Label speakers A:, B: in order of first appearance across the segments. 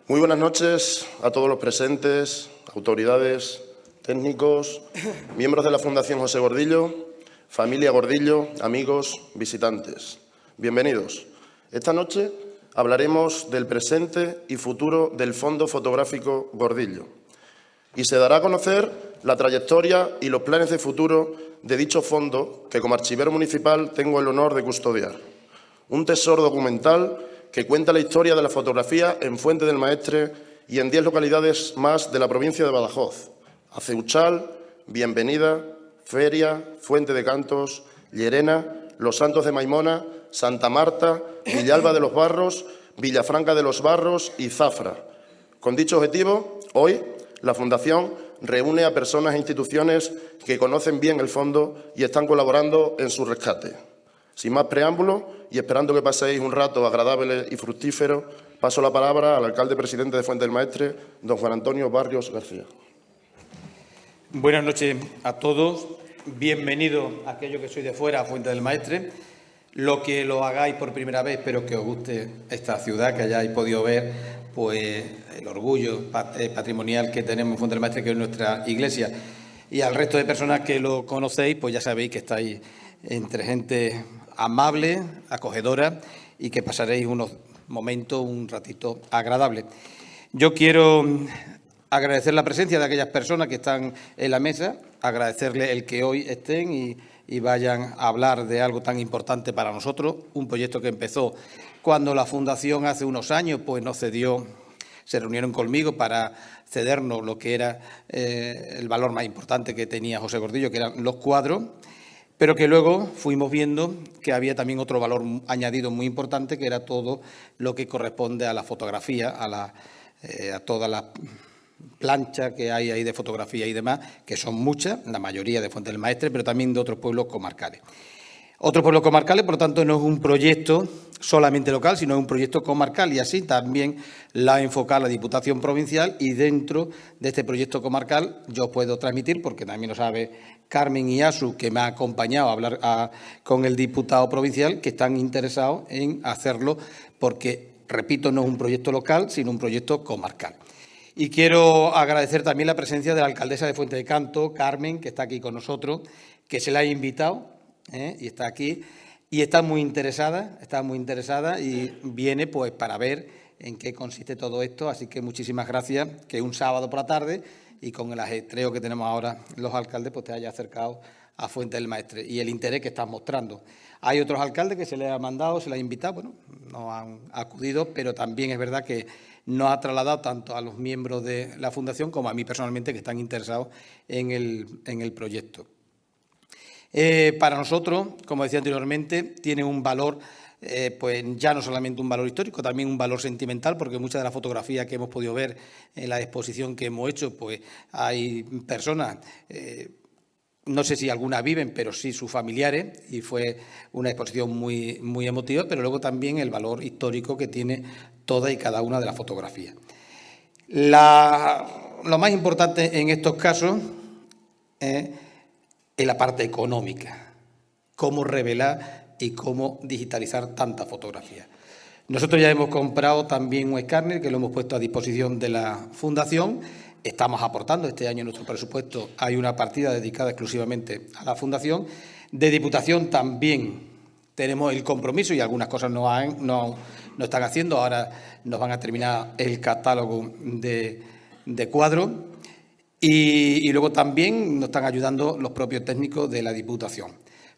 A: Muy buenas noches a todos los presentes, autoridades, técnicos, miembros de la Fundación José Gordillo, familia Gordillo, amigos, visitantes. Bienvenidos. Esta noche hablaremos del presente y futuro del Fondo Fotográfico Gordillo y se dará a conocer la trayectoria y los planes de futuro de dicho fondo que como archivero municipal tengo el honor de custodiar. Un tesoro documental que cuenta la historia de la fotografía en Fuente del Maestre y en 10 localidades más de la provincia de Badajoz: Aceuchal, Bienvenida, Feria, Fuente de Cantos, Llerena, Los Santos de Maimona, Santa Marta, Villalba de los Barros, Villafranca de los Barros y Zafra. Con dicho objetivo, hoy la Fundación reúne a personas e instituciones que conocen bien el fondo y están colaborando en su rescate. Sin más preámbulo y esperando que paséis un rato agradable y fructífero, paso la palabra al alcalde presidente de Fuente del Maestre, don Juan Antonio Barrios García.
B: Buenas noches a todos. Bienvenidos a aquellos que sois de fuera a Fuente del Maestre. Lo que lo hagáis por primera vez, espero que os guste esta ciudad, que hayáis podido ver pues el orgullo patrimonial que tenemos en Fuente del Maestre, que es nuestra iglesia. Y al resto de personas que lo conocéis, pues ya sabéis que estáis entre gente amable, acogedora y que pasaréis unos momentos, un ratito agradable. Yo quiero agradecer la presencia de aquellas personas que están en la mesa, agradecerles el que hoy estén y vayan a hablar de algo tan importante para nosotros, un proyecto que empezó cuando la Fundación hace unos años pues nos cedió, se reunieron conmigo para cedernos lo que era el valor más importante que tenía José Gordillo, que eran los cuadros, pero que luego fuimos viendo que había también otro valor añadido muy importante, que era todo lo que corresponde a la fotografía, a todas las planchas que hay ahí de fotografía y demás, que son muchas, la mayoría de Fuente del Maestre, pero también de otros pueblos comarcales. Otros pueblos comarcales, por lo tanto, no es un proyecto solamente local, sino es un proyecto comarcal, y así también la ha enfocado la Diputación Provincial, y dentro de este proyecto comarcal yo puedo transmitir, porque también lo sabe Carmen y Asu, que me ha acompañado a hablar con el diputado provincial, que están interesados en hacerlo porque, repito, no es un proyecto local, sino un proyecto comarcal. Y quiero agradecer también la presencia de la alcaldesa de Fuente de Canto, Carmen, que está aquí con nosotros, que se la ha invitado y está aquí, y está muy interesada y viene pues para ver en qué consiste todo esto. Así que muchísimas gracias, que un sábado por la tarde y con el ajetreo que tenemos ahora los alcaldes, pues te haya acercado a Fuente del Maestre y el interés que estás mostrando. Hay otros alcaldes que se les ha mandado, se les ha invitado, bueno, no han acudido, pero también es verdad que nos ha trasladado tanto a los miembros de la Fundación como a mí personalmente, que están interesados en el proyecto. Para nosotros, como decía anteriormente, tiene un valor, pues ya no solamente un valor histórico, también un valor sentimental, porque muchas de las fotografías que hemos podido ver en la exposición que hemos hecho, pues hay personas, no sé si algunas viven, pero sí sus familiares, y fue una exposición muy, muy emotiva, pero luego también el valor histórico que tiene toda y cada una de las fotografías. Lo más importante en estos casos es la parte económica, cómo revelar y cómo digitalizar tantas fotografías. Nosotros ya hemos comprado también un escáner que lo hemos puesto a disposición de la Fundación. Estamos aportando este año en nuestro presupuesto, hay una partida dedicada exclusivamente a la Fundación. De Diputación también tenemos el compromiso y algunas cosas no están haciendo. Ahora nos van a terminar el catálogo de cuadros y luego también nos están ayudando los propios técnicos de la Diputación.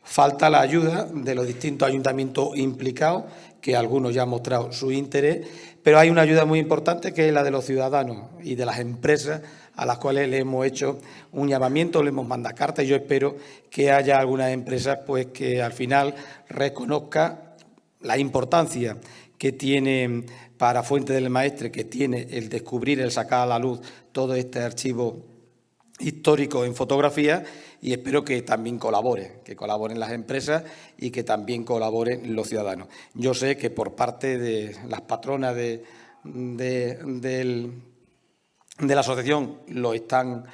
B: Falta la ayuda de los distintos ayuntamientos implicados, que algunos ya han mostrado su interés, pero hay una ayuda muy importante que es la de los ciudadanos y de las empresas a las cuales le hemos hecho un llamamiento, le hemos mandado cartas y yo espero que haya algunas empresas pues que al final reconozca la importancia que tiene para Fuente del Maestre, que tiene el descubrir, el sacar a la luz todo este archivo histórico en fotografía, y espero que también colaboren las empresas y que también colaboren los ciudadanos. Yo sé que por parte de las patronas de la asociación lo están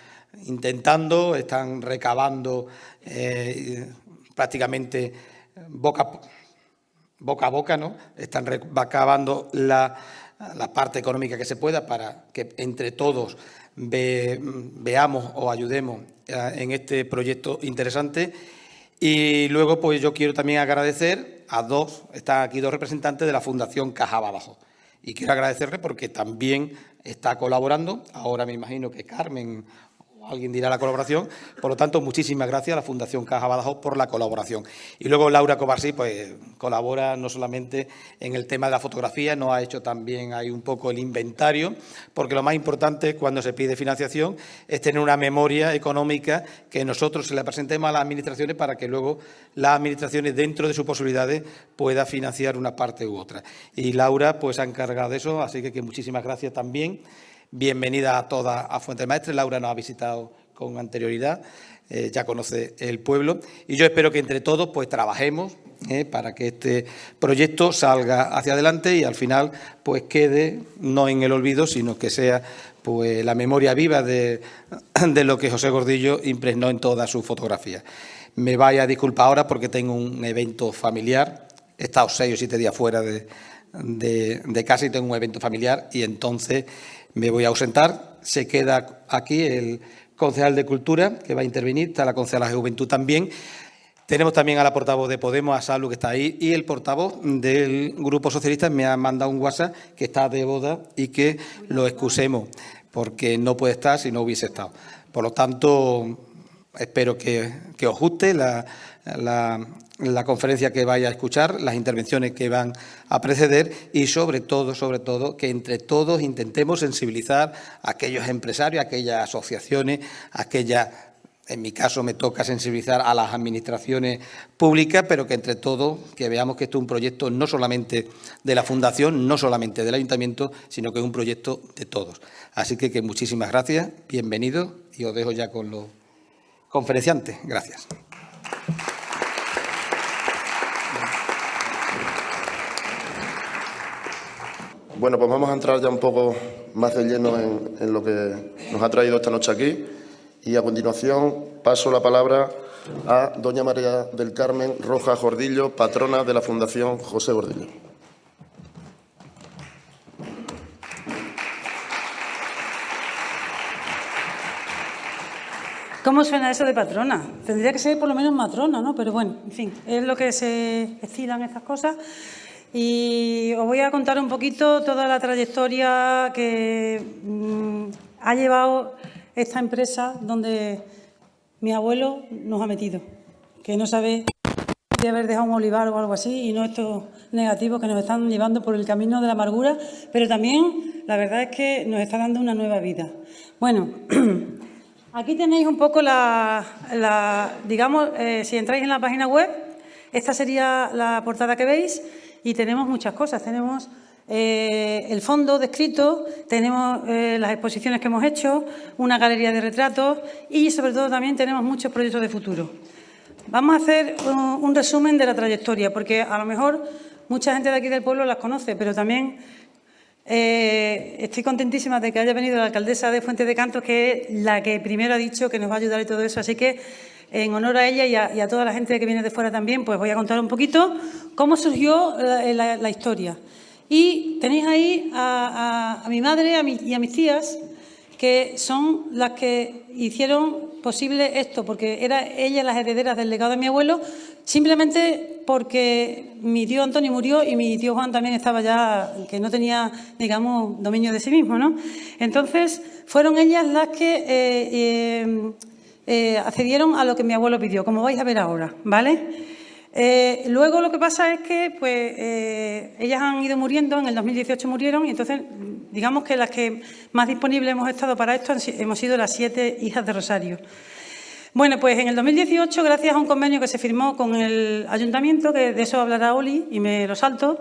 B: intentando, están recabando prácticamente boca a boca, ¿no? Están recabando la parte económica que se pueda para que entre todos veamos o ayudemos en este proyecto interesante. Y luego, pues yo quiero también agradecer están aquí dos representantes de la Fundación Caja Badajoz. Y quiero agradecerle porque también está colaborando. Ahora me imagino que Carmen o alguien dirá la colaboración. Por lo tanto, muchísimas gracias a la Fundación Caja Badajoz por la colaboración. Y luego Laura Covarsí, pues colabora no solamente en el tema de la fotografía, nos ha hecho también ahí un poco el inventario, porque lo más importante cuando se pide financiación es tener una memoria económica que nosotros se la presentemos a las administraciones para que luego las administraciones, dentro de sus posibilidades, puedan financiar una parte u otra. Y Laura pues ha encargado de eso, así que muchísimas gracias también. Bienvenida a todas a Fuente del Maestre. Laura nos ha visitado con anterioridad, ya conoce el pueblo, y yo espero que entre todos pues trabajemos para que este proyecto salga hacia adelante y al final pues quede no en el olvido, sino que sea pues la memoria viva de lo que José Gordillo impregnó en toda su fotografía. Me vaya a disculpar ahora porque tengo un evento familiar, he estado 6 o 7 días fuera de casa y tengo un evento familiar y entonces me voy a ausentar. Se queda aquí el concejal de Cultura, que va a intervenir, está la concejala de Juventud también. Tenemos también a la portavoz de Podemos, a Salu, que está ahí, y el portavoz del Grupo Socialista me ha mandado un WhatsApp que está de boda y que lo excusemos, porque no puede estar si no hubiese estado. Por lo tanto, espero que os guste la conferencia que vaya a escuchar, las intervenciones que van a preceder y, sobre todo, que entre todos intentemos sensibilizar a aquellos empresarios, a aquellas asociaciones, en mi caso me toca sensibilizar a las administraciones públicas, pero que entre todos que veamos que esto es un proyecto no solamente de la Fundación, no solamente del Ayuntamiento, sino que es un proyecto de todos. Así que muchísimas gracias, bienvenidos y os dejo ya con los conferenciantes. Gracias.
A: Bueno, pues vamos a entrar ya un poco más de lleno en lo que nos ha traído esta noche aquí. Y a continuación paso la palabra a doña María del Carmen Rojas Gordillo, patrona de la Fundación José Gordillo.
C: ¿Cómo suena eso de patrona? Tendría que ser por lo menos matrona, ¿no? Pero bueno, en fin, es lo que se estilan estas cosas. Y os voy a contar un poquito toda la trayectoria que ha llevado esta empresa donde mi abuelo nos ha metido, que no sabe de haber dejado un olivar o algo así, y no estos negativos que nos están llevando por el camino de la amargura, pero también la verdad es que nos está dando una nueva vida. Bueno, aquí tenéis un poco digamos, si entráis en la página web, esta sería la portada que veis, y tenemos muchas cosas. Tenemos el fondo descrito, tenemos las exposiciones que hemos hecho, una galería de retratos y, sobre todo, también tenemos muchos proyectos de futuro. Vamos a hacer un resumen de la trayectoria, porque a lo mejor mucha gente de aquí del pueblo las conoce, pero también estoy contentísima de que haya venido la alcaldesa de Fuente de Cantos, que es la que primero ha dicho que nos va a ayudar y todo eso. Así que, en honor a ella y a toda la gente que viene de fuera también, pues voy a contar un poquito cómo surgió la historia. Y tenéis ahí a mi madre y a mis tías, que son las que hicieron posible esto, porque eran ellas las herederas del legado de mi abuelo, simplemente porque mi tío Antonio murió y mi tío Juan también estaba ya, que no tenía, digamos, dominio de sí mismo, ¿no? Entonces, fueron ellas las que accedieron a lo que mi abuelo pidió, como vais a ver ahora, ¿vale? Luego lo que pasa es que pues, ellas han ido muriendo, en el 2018 murieron, y entonces digamos que las que más disponibles hemos estado para esto hemos sido las 7 hijas de Rosario. Bueno, pues en el 2018, gracias a un convenio que se firmó con el Ayuntamiento, que de eso hablará Oli y me lo salto,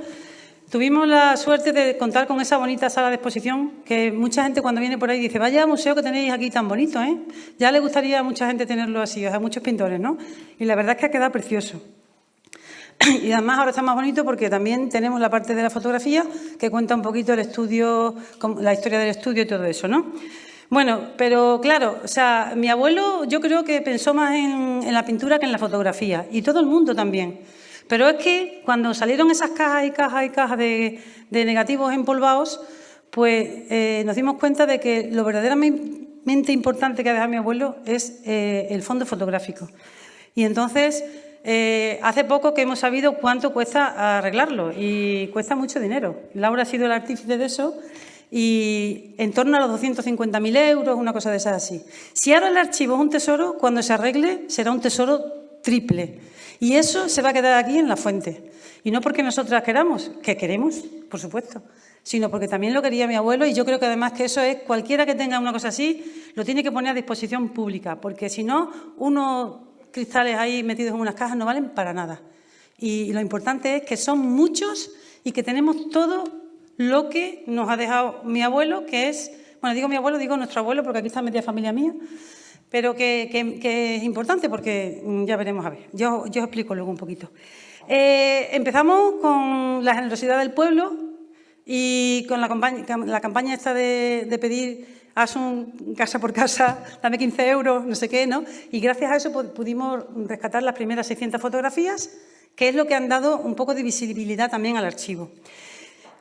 C: Tuvimos la suerte de contar con esa bonita sala de exposición que mucha gente cuando viene por ahí dice, vaya museo que tenéis aquí tan bonito, ¿eh? Ya le gustaría a mucha gente tenerlo así, o sea, muchos pintores, ¿no? Y la verdad es que ha quedado precioso. Y además ahora está más bonito porque también tenemos la parte de la fotografía que cuenta un poquito el estudio, la historia del estudio y todo eso, ¿no? Bueno, pero claro, o sea, mi abuelo yo creo que pensó más en la pintura que en la fotografía y todo el mundo también. Pero es que cuando salieron esas cajas y cajas y cajas de negativos empolvados, pues nos dimos cuenta de que lo verdaderamente importante que ha dejado mi abuelo es el fondo fotográfico. Y entonces, hace poco que hemos sabido cuánto cuesta arreglarlo y cuesta mucho dinero. Laura ha sido el artífice de eso y en torno a los 250.000 euros, una cosa de esas así. Si ahora el archivo es un tesoro, cuando se arregle será un tesoro triple. Y eso se va a quedar aquí en la fuente. Y no porque nosotras queramos, que queremos, por supuesto, sino porque también lo quería mi abuelo y yo creo que además que eso es, cualquiera que tenga una cosa así, lo tiene que poner a disposición pública, porque si no, unos cristales ahí metidos en unas cajas no valen para nada. Y lo importante es que son muchos y que tenemos todo lo que nos ha dejado mi abuelo, que es, bueno, digo mi abuelo, digo nuestro abuelo, porque aquí está media familia mía, pero que es importante porque ya veremos, a ver, yo os explico luego un poquito. Empezamos con la generosidad del pueblo y con la campaña esta de pedir haz un casa por casa, dame 15 euros, no sé qué, ¿no? Y gracias a eso pudimos rescatar las primeras 600 fotografías, que es lo que han dado un poco de visibilidad también al archivo.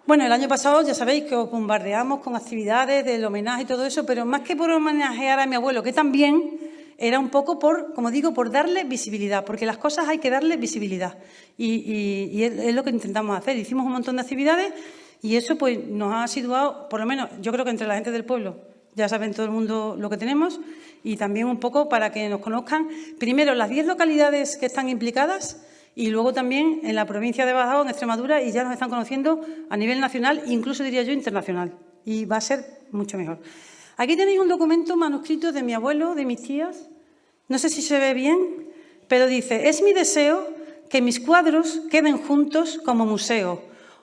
C: Bueno, el año pasado ya sabéis que os bombardeamos con actividades del homenaje y todo eso, pero más que por homenajear a mi abuelo, que también era un poco por, como digo, por darle visibilidad, porque las cosas hay que darle visibilidad. Y es lo que intentamos hacer. Hicimos un montón de actividades y eso pues nos ha situado, por lo menos yo creo que entre la gente del pueblo, ya saben todo el mundo lo que tenemos, y también un poco para que nos conozcan, primero las 10 localidades que están implicadas, y luego también en la provincia de Badajoz, en Extremadura, y ya nos están conociendo a nivel nacional, incluso diría yo internacional. Y va a ser mucho mejor. Aquí tenéis un documento manuscrito de mi abuelo, de mis tías. No sé si se ve bien, pero dice, es mi deseo que mis cuadros queden juntos como museo,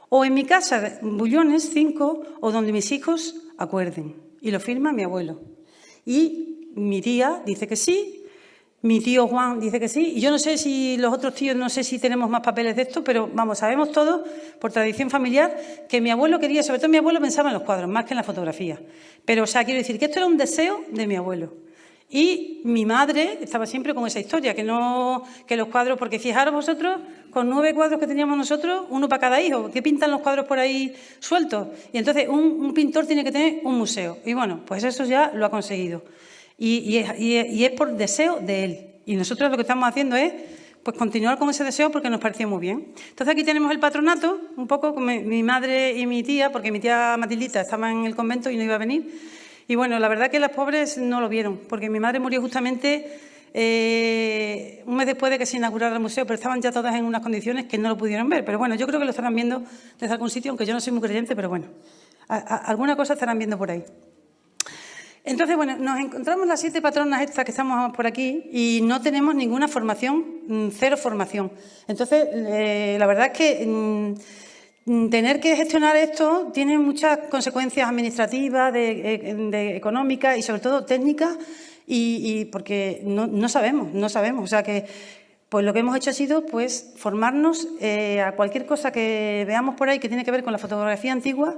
C: o en mi casa de Bullones 5, o donde mis hijos acuerden. Y lo firma mi abuelo. Y mi tía dice que sí. Mi tío Juan dice que sí, y yo no sé si los otros tíos, no sé si tenemos más papeles de esto, pero vamos, sabemos todos, por tradición familiar, que mi abuelo quería, sobre todo mi abuelo pensaba en los cuadros, más que en la fotografía. Pero, o sea, quiero decir que esto era un deseo de mi abuelo. Y mi madre estaba siempre con esa historia, que los cuadros, porque fijaros vosotros, con 9 cuadros que teníamos nosotros, uno para cada hijo, ¿qué pintan los cuadros por ahí sueltos? Y entonces un pintor tiene que tener un museo. Y bueno, pues eso ya lo ha conseguido. Y es por deseo de él. Y nosotros lo que estamos haciendo es pues continuar con ese deseo porque nos pareció muy bien. Entonces aquí tenemos el patronato, un poco con mi madre y mi tía, porque mi tía Matildita estaba en el convento y no iba a venir. Y bueno, la verdad que las pobres no lo vieron, porque mi madre murió justamente un mes después de que se inaugurara el museo, pero estaban ya todas en unas condiciones que no lo pudieron ver. Pero bueno, yo creo que lo estarán viendo desde algún sitio, aunque yo no soy muy creyente, pero bueno, alguna cosa estarán viendo por ahí. Entonces, bueno, nos encontramos las 7 patronas estas que estamos por aquí y no tenemos ninguna formación, 0 formación. Entonces, la verdad es que tener que gestionar esto tiene muchas consecuencias administrativas, económicas y sobre todo técnicas y porque no sabemos. O sea que pues lo que hemos hecho ha sido pues formarnos a cualquier cosa que veamos por ahí que tiene que ver con la fotografía antigua.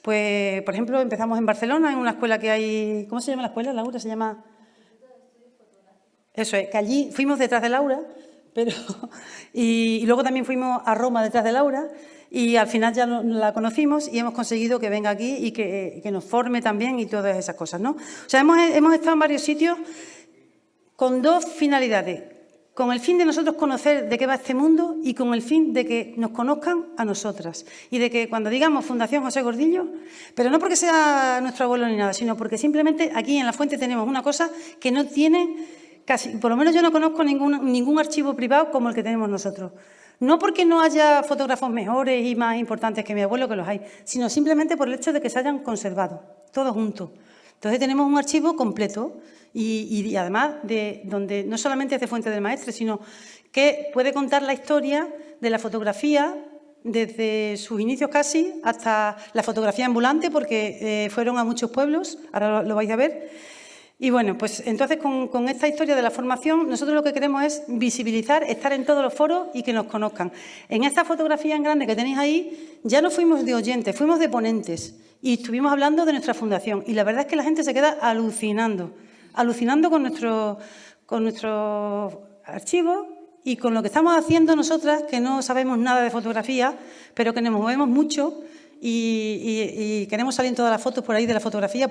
C: Pues, por ejemplo, empezamos en Barcelona, en una escuela que hay... ¿Cómo se llama la escuela, Laura? Se llama... Eso es, que allí fuimos detrás de Laura, pero y luego también fuimos a Roma detrás de Laura y al final ya la conocimos y hemos conseguido que venga aquí y que nos forme también y todas esas cosas, ¿no? O sea, hemos estado en varios sitios con 2 finalidades. Con el fin de nosotros conocer de qué va este mundo y con el fin de que nos conozcan a nosotras. Y de que cuando digamos Fundación José Gordillo, pero no porque sea nuestro abuelo ni nada, sino porque simplemente aquí en la fuente tenemos una cosa que no tiene casi, por lo menos yo no conozco ningún archivo privado como el que tenemos nosotros. No porque no haya fotógrafos mejores y más importantes que mi abuelo, que los hay, sino simplemente por el hecho de que se hayan conservado, todos juntos. Entonces tenemos un archivo completo y además de donde no solamente es de Fuente del Maestre, sino que puede contar la historia de la fotografía desde sus inicios casi hasta la fotografía ambulante, porque fueron a muchos pueblos, ahora lo vais a ver. Y bueno, pues entonces con esta historia de la formación, nosotros lo que queremos es visibilizar, estar en todos los foros y que nos conozcan. En esta fotografía en grande que tenéis ahí, ya no fuimos de oyentes, fuimos de ponentes y estuvimos hablando de nuestra fundación. Y la verdad es que la gente se queda alucinando con nuestros archivos y con lo que estamos haciendo nosotras, que no sabemos nada de fotografía, pero que nos movemos mucho y queremos salir en todas las fotos por ahí de la fotografía,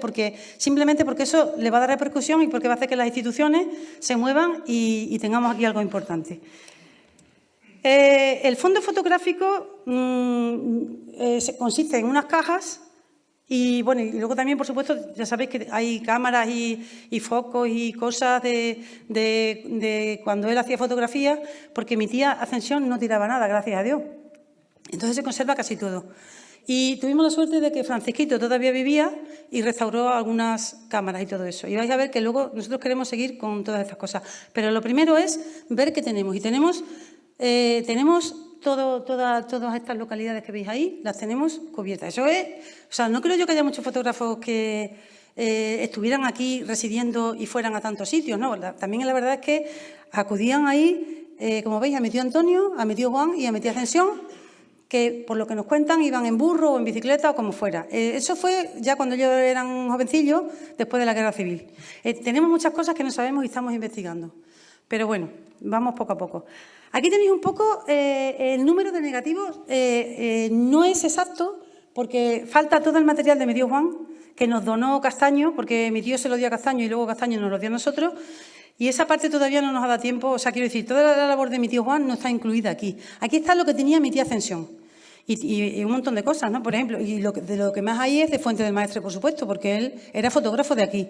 C: simplemente porque eso le va a dar repercusión y porque va a hacer que las instituciones se muevan y tengamos aquí algo importante. El fondo fotográfico consiste en unas cajas y, bueno, y luego también, por supuesto, ya sabéis que hay cámaras y focos y cosas de cuando él hacía fotografía, porque mi tía Ascensión no tiraba nada, gracias a Dios. Entonces se conserva casi todo. Y tuvimos la suerte de que Francisquito todavía vivía y restauró algunas cámaras y todo eso. Y vais a ver que luego nosotros queremos seguir con todas estas cosas. Pero lo primero es ver qué tenemos. Y tenemos todas estas localidades que veis ahí, las tenemos cubiertas. Eso es, o sea, no creo yo que haya muchos fotógrafos que estuvieran aquí residiendo y fueran a tantos sitios, ¿no? También la verdad es que acudían ahí, como veis, a mi tío Antonio, a mi tío Juan y a mi tía Ascensión, que por lo que nos cuentan iban en burro o en bicicleta o como fuera. Eso fue ya cuando yo era un jovencillo, después de la Guerra Civil. Tenemos muchas cosas que no sabemos y estamos investigando. Pero bueno, vamos poco a poco. Aquí tenéis un poco el número de negativos. No es exacto porque falta todo el material de mi tío Juan, que nos donó Castaño, porque mi tío se lo dio a Castaño y luego Castaño nos lo dio a nosotros. Y esa parte todavía no nos ha dado tiempo. O sea, quiero decir, toda la labor de mi tío Juan no está incluida aquí. Aquí está lo que tenía mi tía Ascensión. Y un montón de cosas, ¿no? Por ejemplo, y de lo que más hay es de Fuente del Maestre, por supuesto, porque él era fotógrafo de aquí.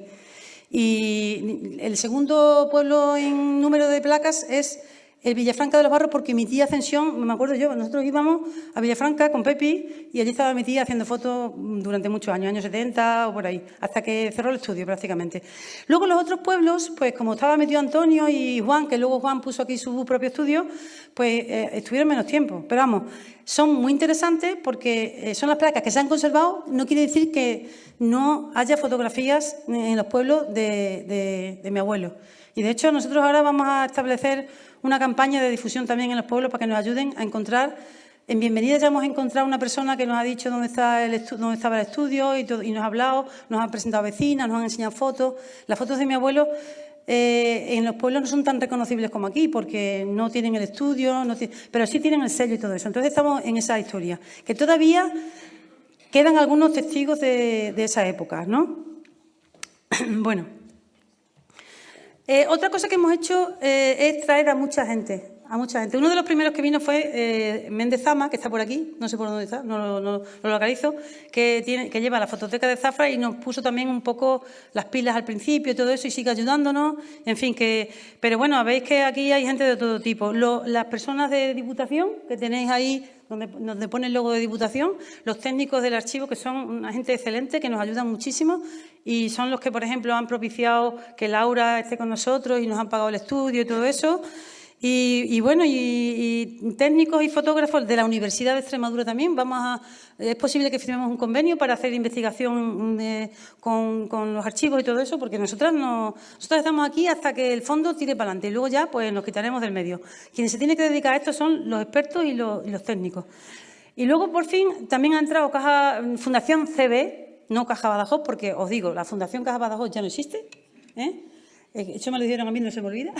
C: Y el segundo pueblo en número de placas es el Villafranca de los Barros, porque mi tía Ascensión, me acuerdo yo, nosotros íbamos a Villafranca con Pepi y allí estaba mi tía haciendo fotos durante muchos años, años 70 o por ahí, hasta que cerró el estudio prácticamente. Luego los otros pueblos, pues como estaba mi tío Antonio y Juan, que luego Juan puso aquí su propio estudio, pues estuvieron menos tiempo. Pero vamos, son muy interesantes porque son las placas que se han conservado. No quiere decir que no haya fotografías en los pueblos de mi abuelo. Y de hecho nosotros ahora vamos a establecer una campaña de difusión también en los pueblos para que nos ayuden a encontrar. En Bienvenida ya hemos encontrado una persona que nos ha dicho dónde estaba el estudio y nos ha hablado, nos han presentado vecinas, nos han enseñado fotos. Las fotos de mi abuelo en los pueblos no son tan reconocibles como aquí porque no tienen el estudio, pero sí tienen el sello y todo eso. Entonces estamos en esa historia, que todavía quedan algunos testigos de esa época, ¿no? Bueno. Otra cosa que hemos hecho es traer a mucha gente. Uno de los primeros que vino fue Méndez Zama, que está por aquí, no sé por dónde está, no lo localizo, que lleva la fototeca de Zafra y nos puso también un poco las pilas al principio y todo eso y sigue ayudándonos. En fin, pero bueno, veis que aquí hay gente de todo tipo. Las personas de Diputación, que tenéis ahí donde pone el logo de Diputación, los técnicos del archivo, que son una gente excelente, que nos ayudan muchísimo y son los que, por ejemplo, han propiciado que Laura esté con nosotros y nos han pagado el estudio y todo eso. Y bueno, y técnicos y fotógrafos de la Universidad de Extremadura también. Es posible que firmemos un convenio para hacer investigación con los archivos y todo eso, porque nosotras estamos aquí hasta que el fondo tire para adelante y luego ya pues nos quitaremos del medio. Quienes se tienen que dedicar a esto son los expertos y los técnicos. Y luego, por fin, también ha entrado Fundación CB, no Caja Badajoz, porque os digo, la Fundación Caja Badajoz ya no existe, eso me lo dijeron a mí, no se me olvida.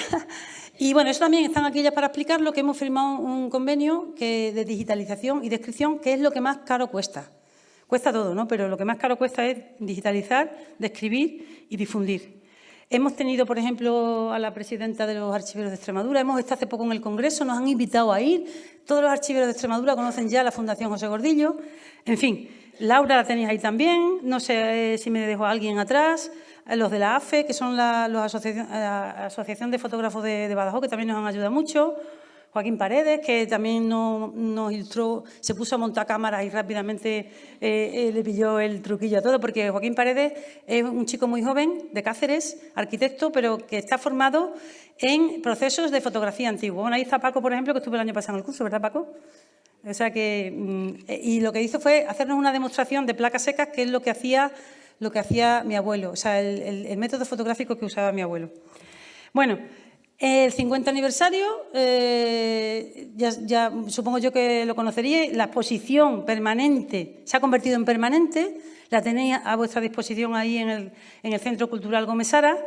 C: Y bueno, eso también están aquí ya para explicar lo que hemos firmado un convenio de digitalización y descripción, que es lo que más caro cuesta. Cuesta todo, ¿no? Pero lo que más caro cuesta es digitalizar, describir y difundir. Hemos tenido, por ejemplo, a la presidenta de los archiveros de Extremadura. Hemos estado hace poco en el Congreso, nos han invitado a ir. Todos los archiveros de Extremadura conocen ya la Fundación José Gordillo. En fin, Laura la tenéis ahí también. No sé si me dejo a alguien atrás. Los de la AFE, que son la Asociación de Fotógrafos de Badajoz, que también nos han ayudado mucho. Joaquín Paredes, que también nos ilustró, se puso a montar cámaras y rápidamente le pilló el truquillo a todo, porque Joaquín Paredes es un chico muy joven, de Cáceres, arquitecto, pero que está formado en procesos de fotografía antigua. Bueno, ahí está Paco, por ejemplo, que estuvo el año pasado en el curso, ¿verdad, Paco? O sea que, y lo que hizo fue hacernos una demostración de placas secas, que es lo que hacía mi abuelo, o sea, el método fotográfico que usaba mi abuelo. Bueno, el 50 aniversario, ya supongo yo que lo conoceríais, la exposición permanente se ha convertido en permanente, la tenéis a vuestra disposición ahí en el Centro Cultural Gómez Sara,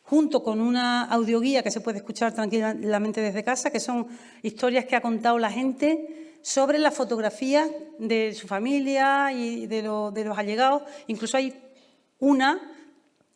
C: junto con una audioguía que se puede escuchar tranquilamente desde casa, que son historias que ha contado la gente sobre la fotografía de su familia y de los allegados. Incluso hay una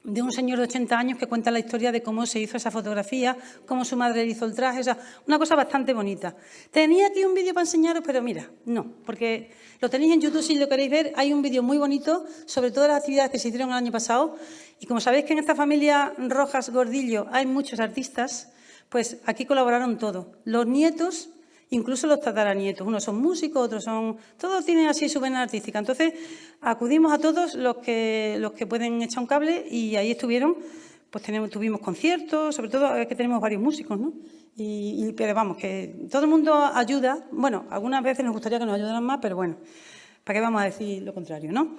C: de un señor de 80 años que cuenta la historia de cómo se hizo esa fotografía, cómo su madre le hizo el traje, o sea, una cosa bastante bonita. Tenía aquí un vídeo para enseñaros, pero mira, no, porque lo tenéis en YouTube si lo queréis ver. Hay un vídeo muy bonito sobre todas las actividades que se hicieron el año pasado. Y como sabéis que en esta familia Rojas Gordillo hay muchos artistas, pues aquí colaboraron todos. Los nietos, incluso los tataranietos. Unos son músicos, otros son... Todos tienen así su vena artística. Entonces, acudimos a todos los que pueden echar un cable y ahí estuvieron. Pues tuvimos conciertos, sobre todo es que tenemos varios músicos, ¿no? Pero vamos, que todo el mundo ayuda. Bueno, algunas veces nos gustaría que nos ayudaran más, pero bueno, ¿para qué vamos a decir lo contrario, no?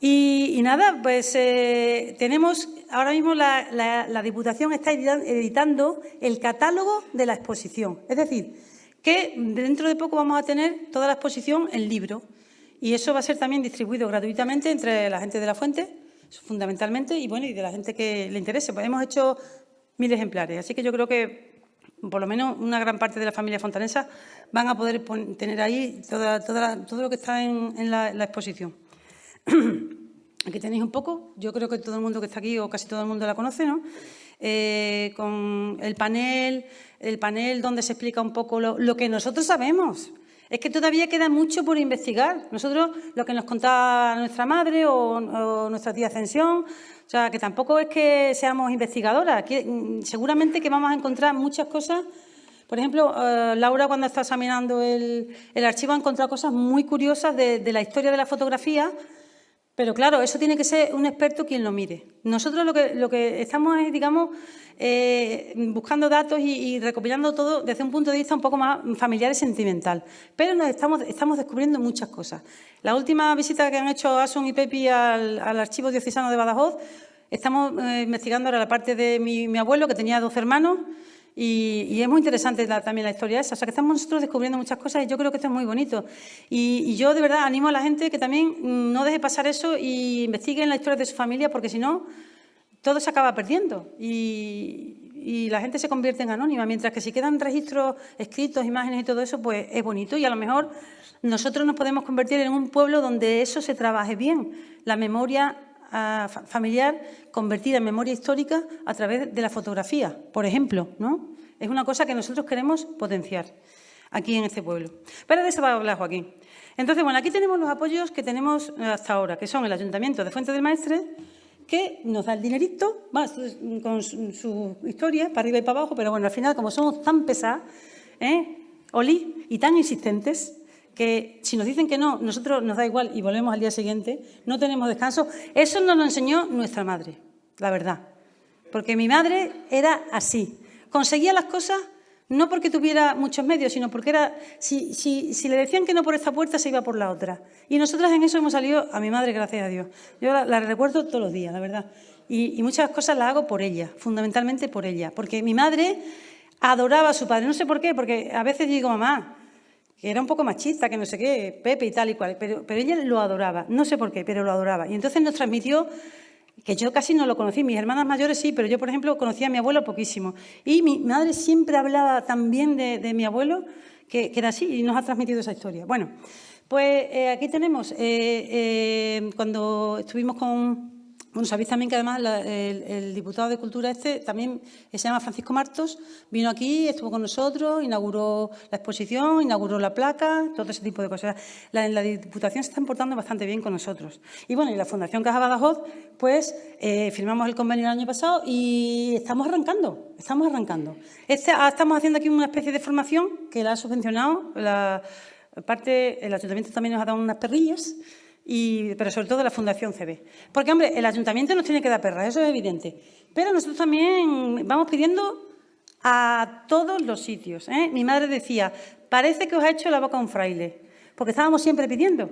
C: Y nada, pues tenemos ahora mismo la Diputación está editando el catálogo de la exposición. Es decir, que dentro de poco vamos a tener toda la exposición en libro y eso va a ser también distribuido gratuitamente entre la gente de la Fuente, fundamentalmente, y bueno, y de la gente que le interese. Pues hemos hecho 1000 ejemplares, así que yo creo que por lo menos una gran parte de la familia fontanesa van a poder tener ahí todo lo que está en la exposición. Aquí tenéis un poco, yo creo que todo el mundo que está aquí o casi todo el mundo la conoce, ¿no? Con el panel donde se explica un poco lo que nosotros sabemos. Es que todavía queda mucho por investigar. Nosotros, lo que nos contaba nuestra madre o nuestra tía Ascensión, o sea, que tampoco es que seamos investigadoras. Seguramente que vamos a encontrar muchas cosas. Por ejemplo, Laura, cuando está examinando el archivo, ha encontrado cosas muy curiosas de la historia de la fotografía. Pero claro, eso tiene que ser un experto quien lo mire. Nosotros lo que estamos es, digamos, buscando datos y recopilando todo desde un punto de vista un poco más familiar y sentimental. Pero estamos descubriendo muchas cosas. La última visita que han hecho Asun y Pepi al Archivo Diocesano de Badajoz, estamos investigando ahora la parte de mi abuelo, que tenía 12 hermanos, y es muy interesante también la historia esa. O sea, que estamos nosotros descubriendo muchas cosas y yo creo que esto es muy bonito. Y yo, de verdad, animo a la gente que también no deje pasar eso y investiguen la historia de su familia, porque si no, todo se acaba perdiendo y la gente se convierte en anónima. Mientras que si quedan registros escritos, imágenes y todo eso, pues es bonito. Y a lo mejor nosotros nos podemos convertir en un pueblo donde eso se trabaje bien. La memoria familiar convertida en memoria histórica a través de la fotografía, por ejemplo, ¿no? Es una cosa que nosotros queremos potenciar aquí en este pueblo. Pero de eso va a hablar Joaquín. Entonces, bueno, aquí tenemos los apoyos que tenemos hasta ahora, que son el Ayuntamiento de Fuente del Maestre, que nos da el dinerito, con su historia, para arriba y para abajo, pero bueno, al final, como somos tan pesados, Oli, y tan insistentes, que si nos dicen que no, nosotros nos da igual y volvemos al día siguiente, no tenemos descanso. Eso nos lo enseñó nuestra madre, la verdad. Porque mi madre era así. Conseguía las cosas no porque tuviera muchos medios, sino porque era si le decían que no por esta puerta, se iba por la otra. Y nosotras en eso hemos salido a mi madre, gracias a Dios. Yo la recuerdo todos los días, la verdad. Y muchas cosas las hago por ella, fundamentalmente por ella. Porque mi madre adoraba a su padre. No sé por qué, porque a veces digo, mamá, que era un poco machista, que no sé qué, Pepe y tal y cual, pero ella lo adoraba, no sé por qué, pero lo adoraba. Y entonces nos transmitió, que yo casi no lo conocí, mis hermanas mayores sí, pero yo, por ejemplo, conocía a mi abuelo poquísimo. Y mi madre siempre hablaba tan bien de mi abuelo, que era así, y nos ha transmitido esa historia. Bueno, pues aquí tenemos, cuando estuvimos con... Bueno, sabéis también que además el diputado de Cultura también se llama Francisco Martos, vino aquí, estuvo con nosotros, inauguró la exposición, inauguró la placa, todo ese tipo de cosas. La Diputación se está portando bastante bien con nosotros. Y bueno, y la Fundación Caja Badajoz, pues firmamos el convenio el año pasado y estamos arrancando. Estamos haciendo aquí una especie de formación que la ha subvencionado, el Ayuntamiento también nos ha dado unas perrillas, pero sobre todo la Fundación CB. Porque, hombre, el Ayuntamiento nos tiene que dar perras, eso es evidente. Pero nosotros también vamos pidiendo a todos los sitios. Mi madre decía, parece que os ha hecho la boca un fraile, porque estábamos siempre pidiendo.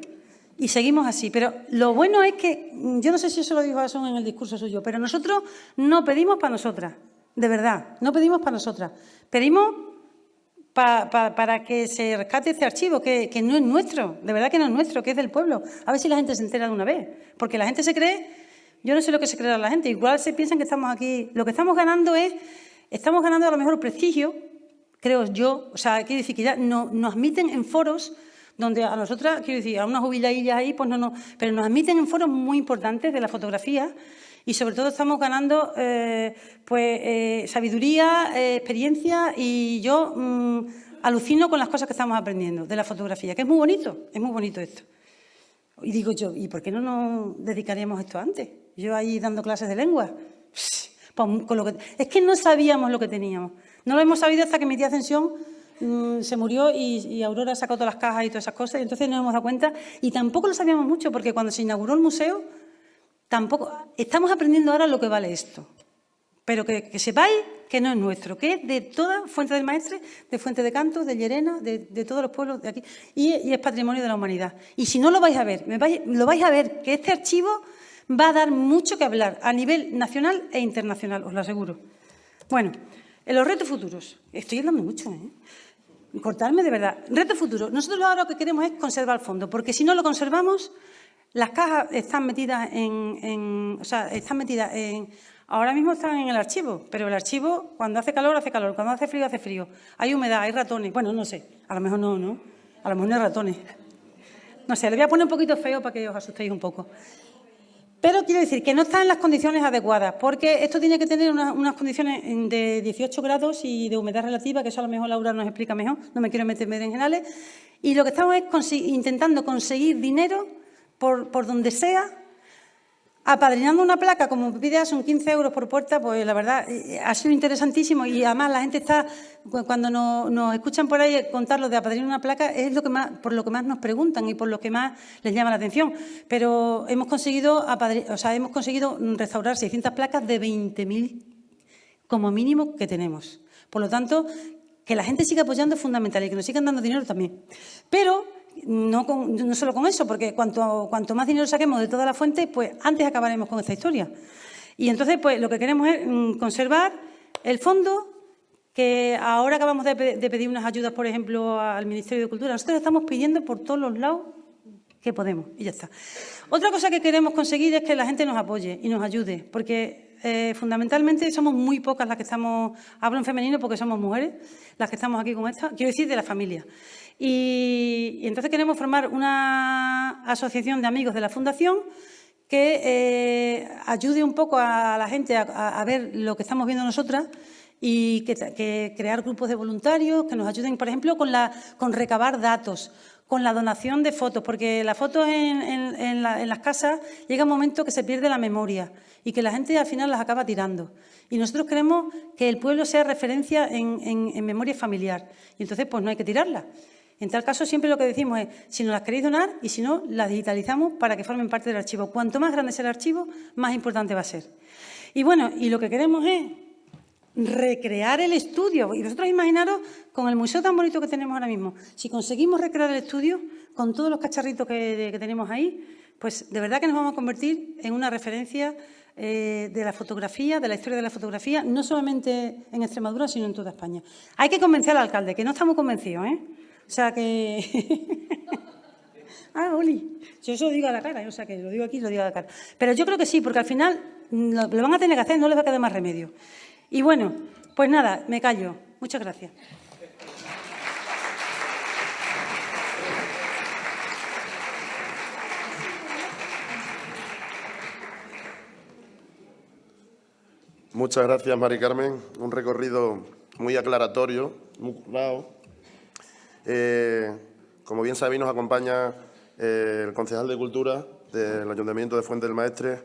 C: Y seguimos así. Pero lo bueno es que, yo no sé si eso lo dijo Asón en el discurso suyo, pero nosotros no pedimos para nosotras, de verdad, no pedimos para nosotras. Pedimos para que se rescate este archivo, que no es nuestro, de verdad que no es nuestro, que es del pueblo. A ver si la gente se entera de una vez. Porque la gente se cree, yo no sé lo que se creerá la gente, igual se piensan que estamos aquí. Lo que estamos ganando estamos ganando a lo mejor prestigio, creo yo, o sea, quiero decir que ya nos admiten en foros donde a nosotras, quiero decir, a unas jubiladillas ahí, pues no, pero nos admiten en foros muy importantes de la fotografía y sobre todo estamos ganando sabiduría, experiencia y yo alucino con las cosas que estamos aprendiendo de la fotografía, que es muy bonito esto. Y digo yo, ¿y por qué no nos dedicaríamos a esto antes? Yo ahí dando clases de lengua. Es que no sabíamos lo que teníamos. No lo hemos sabido hasta que mi tía Ascensión se murió y Aurora sacó todas las cajas y todas esas cosas, y entonces nos hemos dado cuenta, y tampoco lo sabíamos mucho, porque cuando se inauguró el museo, tampoco estamos aprendiendo ahora lo que vale esto. Pero que sepáis que no es nuestro, que es de toda Fuente del Maestre, de Fuente de Canto, de Llerena, de todos los pueblos de aquí, y es patrimonio de la humanidad. Y si no lo vais a ver, lo vais a ver, que este archivo va a dar mucho que hablar a nivel nacional e internacional, os lo aseguro. Bueno, en los retos futuros, estoy hablando mucho, cortarme de verdad. Retos futuros. Nosotros ahora lo que queremos es conservar el fondo, porque si no lo conservamos, las cajas están metidas ahora mismo están en el archivo, pero el archivo cuando hace calor, cuando hace frío. Hay humedad, hay ratones. Bueno, no sé, a lo mejor no. A lo mejor no hay ratones. No sé, le voy a poner un poquito feo para que os asustéis un poco. Pero quiero decir que no está en las condiciones adecuadas, porque esto tiene que tener unas condiciones de 18 grados y de humedad relativa, que eso a lo mejor Laura nos explica mejor, no me quiero meter en generales. Y lo que estamos es intentando conseguir dinero por donde sea, apadrinando una placa, como pide, son 15 euros por puerta, pues la verdad ha sido interesantísimo y además la gente está, cuando nos escuchan por ahí contar lo de apadrinar una placa, es por lo que más nos preguntan y por lo que más les llama la atención. Pero hemos conseguido restaurar 600 placas de 20.000 como mínimo que tenemos. Por lo tanto, que la gente siga apoyando es fundamental y que nos sigan dando dinero también. Pero no solo con eso, porque cuanto más dinero saquemos de toda la fuente, pues antes acabaremos con esta historia. Y entonces, pues lo que queremos es conservar el fondo, que ahora acabamos de pedir unas ayudas, por ejemplo, al Ministerio de Cultura. Nosotros estamos pidiendo por todos los lados que podemos y ya está. Otra cosa que queremos conseguir es que la gente nos apoye y nos ayude, porque fundamentalmente somos muy pocas las que estamos, hablo en femenino porque somos mujeres, las que estamos aquí con esta, quiero decir de la familia. Y entonces queremos formar una asociación de amigos de la Fundación que ayude un poco a la gente a ver lo que estamos viendo nosotras y que crear grupos de voluntarios que nos ayuden, por ejemplo, con recabar datos, con la donación de fotos, porque las fotos en las casas llega un momento que se pierde la memoria y que la gente al final las acaba tirando. Y nosotros queremos que el pueblo sea referencia en memoria familiar y entonces pues no hay que tirarlas. En tal caso, siempre lo que decimos es, si nos las queréis donar y si no, las digitalizamos para que formen parte del archivo. Cuanto más grande sea el archivo, más importante va a ser. Y bueno, y lo que queremos es recrear el estudio. Y vosotros imaginaros, con el museo tan bonito que tenemos ahora mismo, si conseguimos recrear el estudio, con todos los cacharritos que tenemos ahí, pues de verdad que nos vamos a convertir en una referencia de la fotografía, de la historia de la fotografía, no solamente en Extremadura, sino en toda España. Hay que convencer al alcalde, que no estamos convencidos, O sea que... Oli, yo eso lo digo a la cara, o sea que lo digo aquí y lo digo a la cara. Pero yo creo que sí, porque al final lo van a tener que hacer, no les va a quedar más remedio. Y bueno, pues nada, me callo. Muchas gracias.
A: Muchas gracias, Mari Carmen. Un recorrido muy aclaratorio, muy claro. Como bien sabéis, nos acompaña el concejal de Cultura del Ayuntamiento de Fuente del Maestre,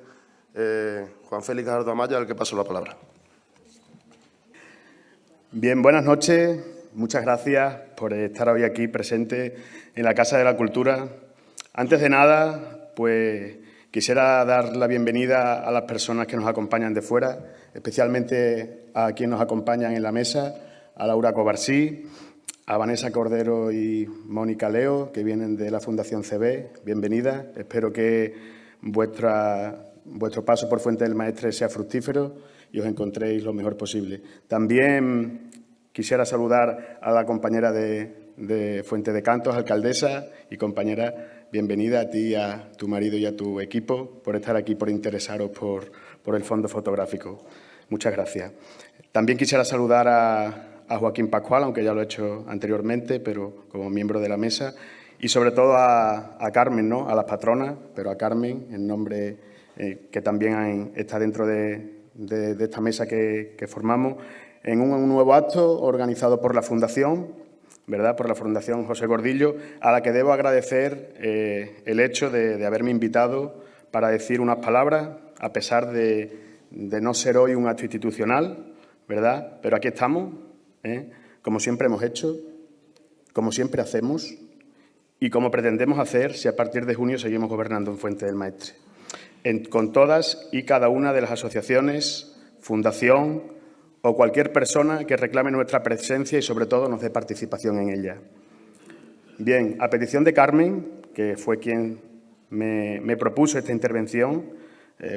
A: Juan Félix Gajardo Amaya, al que paso la palabra.
D: Bien, buenas noches. Muchas gracias por estar hoy aquí presente en la Casa de la Cultura. Antes de nada, pues Quisiera dar la bienvenida a las personas que nos acompañan de fuera, especialmente a quienes nos acompañan en la mesa, a Laura Covarsí, a Vanessa Cordero y Mónica Leo, que vienen de la Fundación CB. Bienvenida. Espero que vuestro paso por Fuente del Maestre sea fructífero y os encontréis lo mejor posible. También quisiera saludar a la compañera de Fuente de Cantos, alcaldesa y compañera. Bienvenida a ti, a tu marido y a tu equipo por estar aquí, por interesaros por el fondo fotográfico. Muchas gracias. También quisiera saludar a Joaquín Pascual, aunque ya lo he hecho anteriormente, pero como miembro de la mesa, y sobre todo a Carmen, ¿no? A las patronas, pero a Carmen, en nombre que también está dentro de esta mesa que formamos, en un nuevo acto organizado por la Fundación, ¿verdad?, por la Fundación José Gordillo, a la que debo agradecer el hecho de haberme invitado para decir unas palabras, a pesar de no ser hoy un acto institucional, ¿verdad? Pero aquí estamos, como siempre hemos hecho, como siempre hacemos y como pretendemos hacer si a partir de junio seguimos gobernando en Fuente del Maestre, con todas y cada una de las asociaciones, fundación o cualquier persona que reclame nuestra presencia y, sobre todo, nos dé participación en ella. Bien, a petición de Carmen, que fue quien me propuso esta intervención,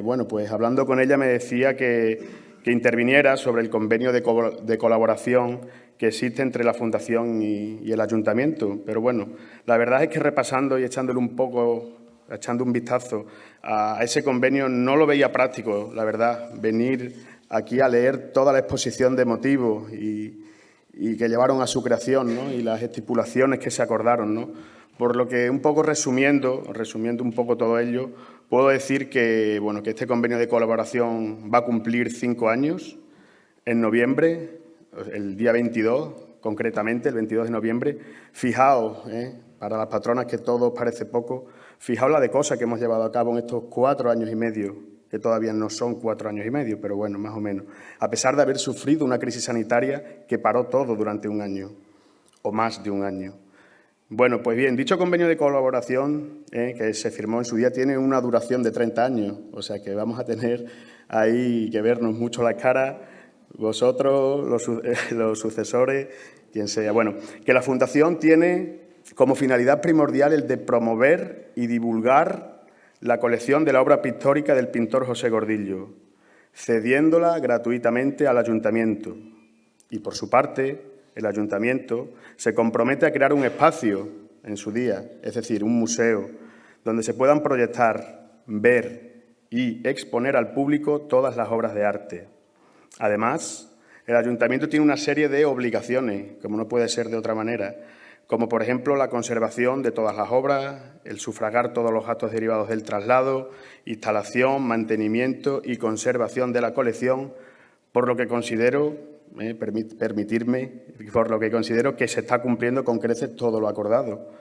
D: bueno, pues hablando con ella me decía que interviniera sobre el convenio de colaboración que existe entre la Fundación y el Ayuntamiento. Pero bueno, la verdad es que repasando y echando un vistazo a ese convenio, no lo veía práctico, la verdad, venir aquí a leer toda la exposición de motivos y que llevaron a su creación, ¿no?, y las estipulaciones que se acordaron, ¿no? Por lo que, un poco resumiendo un poco todo ello, puedo decir que, bueno, que este convenio de colaboración va a cumplir 5 años en noviembre, el día 22, concretamente, el 22 de noviembre. Fijaos, para las patronas, que todo parece poco, fijaos la de cosas que hemos llevado a cabo en estos 4 años y medio, que todavía no son 4 años y medio, pero bueno, más o menos, a pesar de haber sufrido una crisis sanitaria que paró todo durante un año, o más de un año. Bueno, pues bien, dicho convenio de colaboración que se firmó en su día tiene una duración de 30 años, o sea que vamos a tener ahí que vernos mucho las caras, vosotros, los sucesores, quien sea. Bueno, que la Fundación tiene como finalidad primordial el de promover y divulgar la colección de la obra pictórica del pintor José Gordillo, cediéndola gratuitamente al Ayuntamiento. Y, por su parte, el Ayuntamiento se compromete a crear un espacio en su día, es decir, un museo, donde se puedan proyectar, ver y exponer al público todas las obras de arte. Además, el Ayuntamiento tiene una serie de obligaciones, como no puede ser de otra manera, como por ejemplo la conservación de todas las obras, el sufragar todos los gastos derivados del traslado, instalación, mantenimiento y conservación de la colección, por lo que considero, por lo que considero que se está cumpliendo con creces todo lo acordado.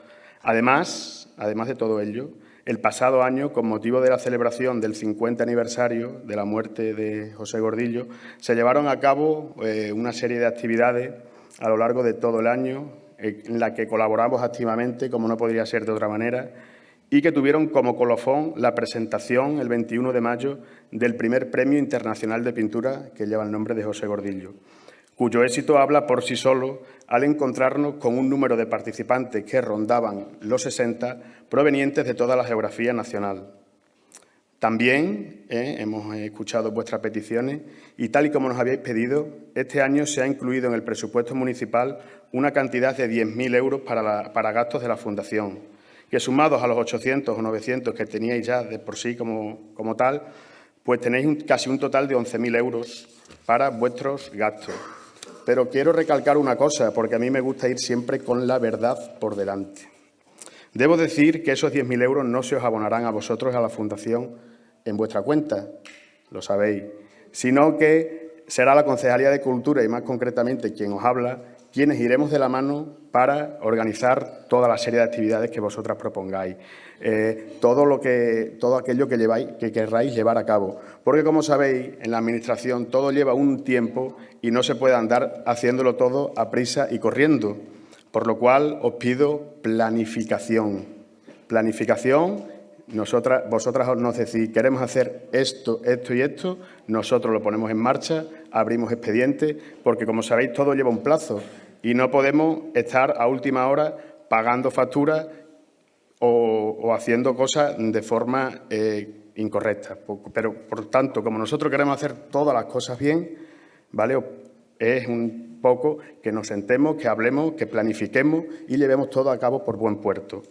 D: Además de todo ello, el pasado año, con motivo de la celebración del 50 aniversario de la muerte de José Gordillo, se llevaron a cabo una serie de actividades a lo largo de todo el año, en la que colaboramos activamente, como no podría ser de otra manera, y que tuvieron como colofón la presentación, el 21 de mayo, del primer Premio Internacional de Pintura, que lleva el nombre de José Gordillo, cuyo éxito habla por sí solo al encontrarnos con un número de participantes que rondaban los 60, provenientes de toda la geografía nacional. También hemos escuchado vuestras peticiones y, tal y como nos habéis pedido, este año se ha incluido en el presupuesto municipal una cantidad de 10.000 euros para gastos de la Fundación, que sumados a los 800 o 900 que teníais ya de por sí como tal, pues tenéis casi un total de 11.000 euros para vuestros gastos. Pero quiero recalcar una cosa, porque a mí me gusta ir siempre con la verdad por delante. Debo decir que esos 10.000 euros no se os abonarán a vosotros, a la Fundación, en vuestra cuenta, lo sabéis, sino que será la Concejalía de Cultura y, más concretamente, quien os habla, quienes iremos de la mano para organizar toda la serie de actividades que vosotras propongáis, todo aquello que querráis llevar a cabo. Porque, como sabéis, en la Administración todo lleva un tiempo y no se puede andar haciéndolo todo a prisa y corriendo, por lo cual os pido planificación. Planificación vosotras nos decís, queremos hacer esto, esto y esto, nosotros lo ponemos en marcha, abrimos expediente, porque como sabéis todo lleva un plazo y no podemos estar a última hora pagando facturas o haciendo cosas de forma incorrecta. Pero, por tanto, como nosotros queremos hacer todas las cosas bien, ¿vale? Es un poco que nos sentemos, que hablemos, que planifiquemos y llevemos todo a cabo por buen puerto,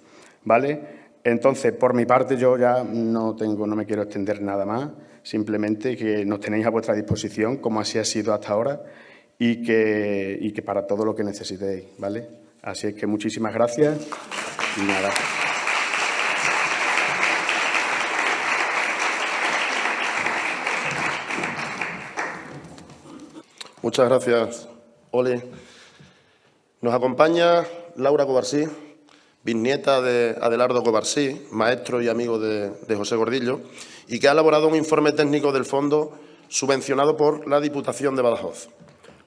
D: ¿vale? Entonces, por mi parte, yo ya no me quiero extender nada más, simplemente que nos tenéis a vuestra disposición, como así ha sido hasta ahora, y que para todo lo que necesitéis, ¿vale? Así es que muchísimas gracias y nada.
A: Muchas gracias, Ole. Nos acompaña Laura Covarsí, bisnieta de Adelardo Covarsí, maestro y amigo de José Gordillo, y que ha elaborado un informe técnico del fondo subvencionado por la Diputación de Badajoz.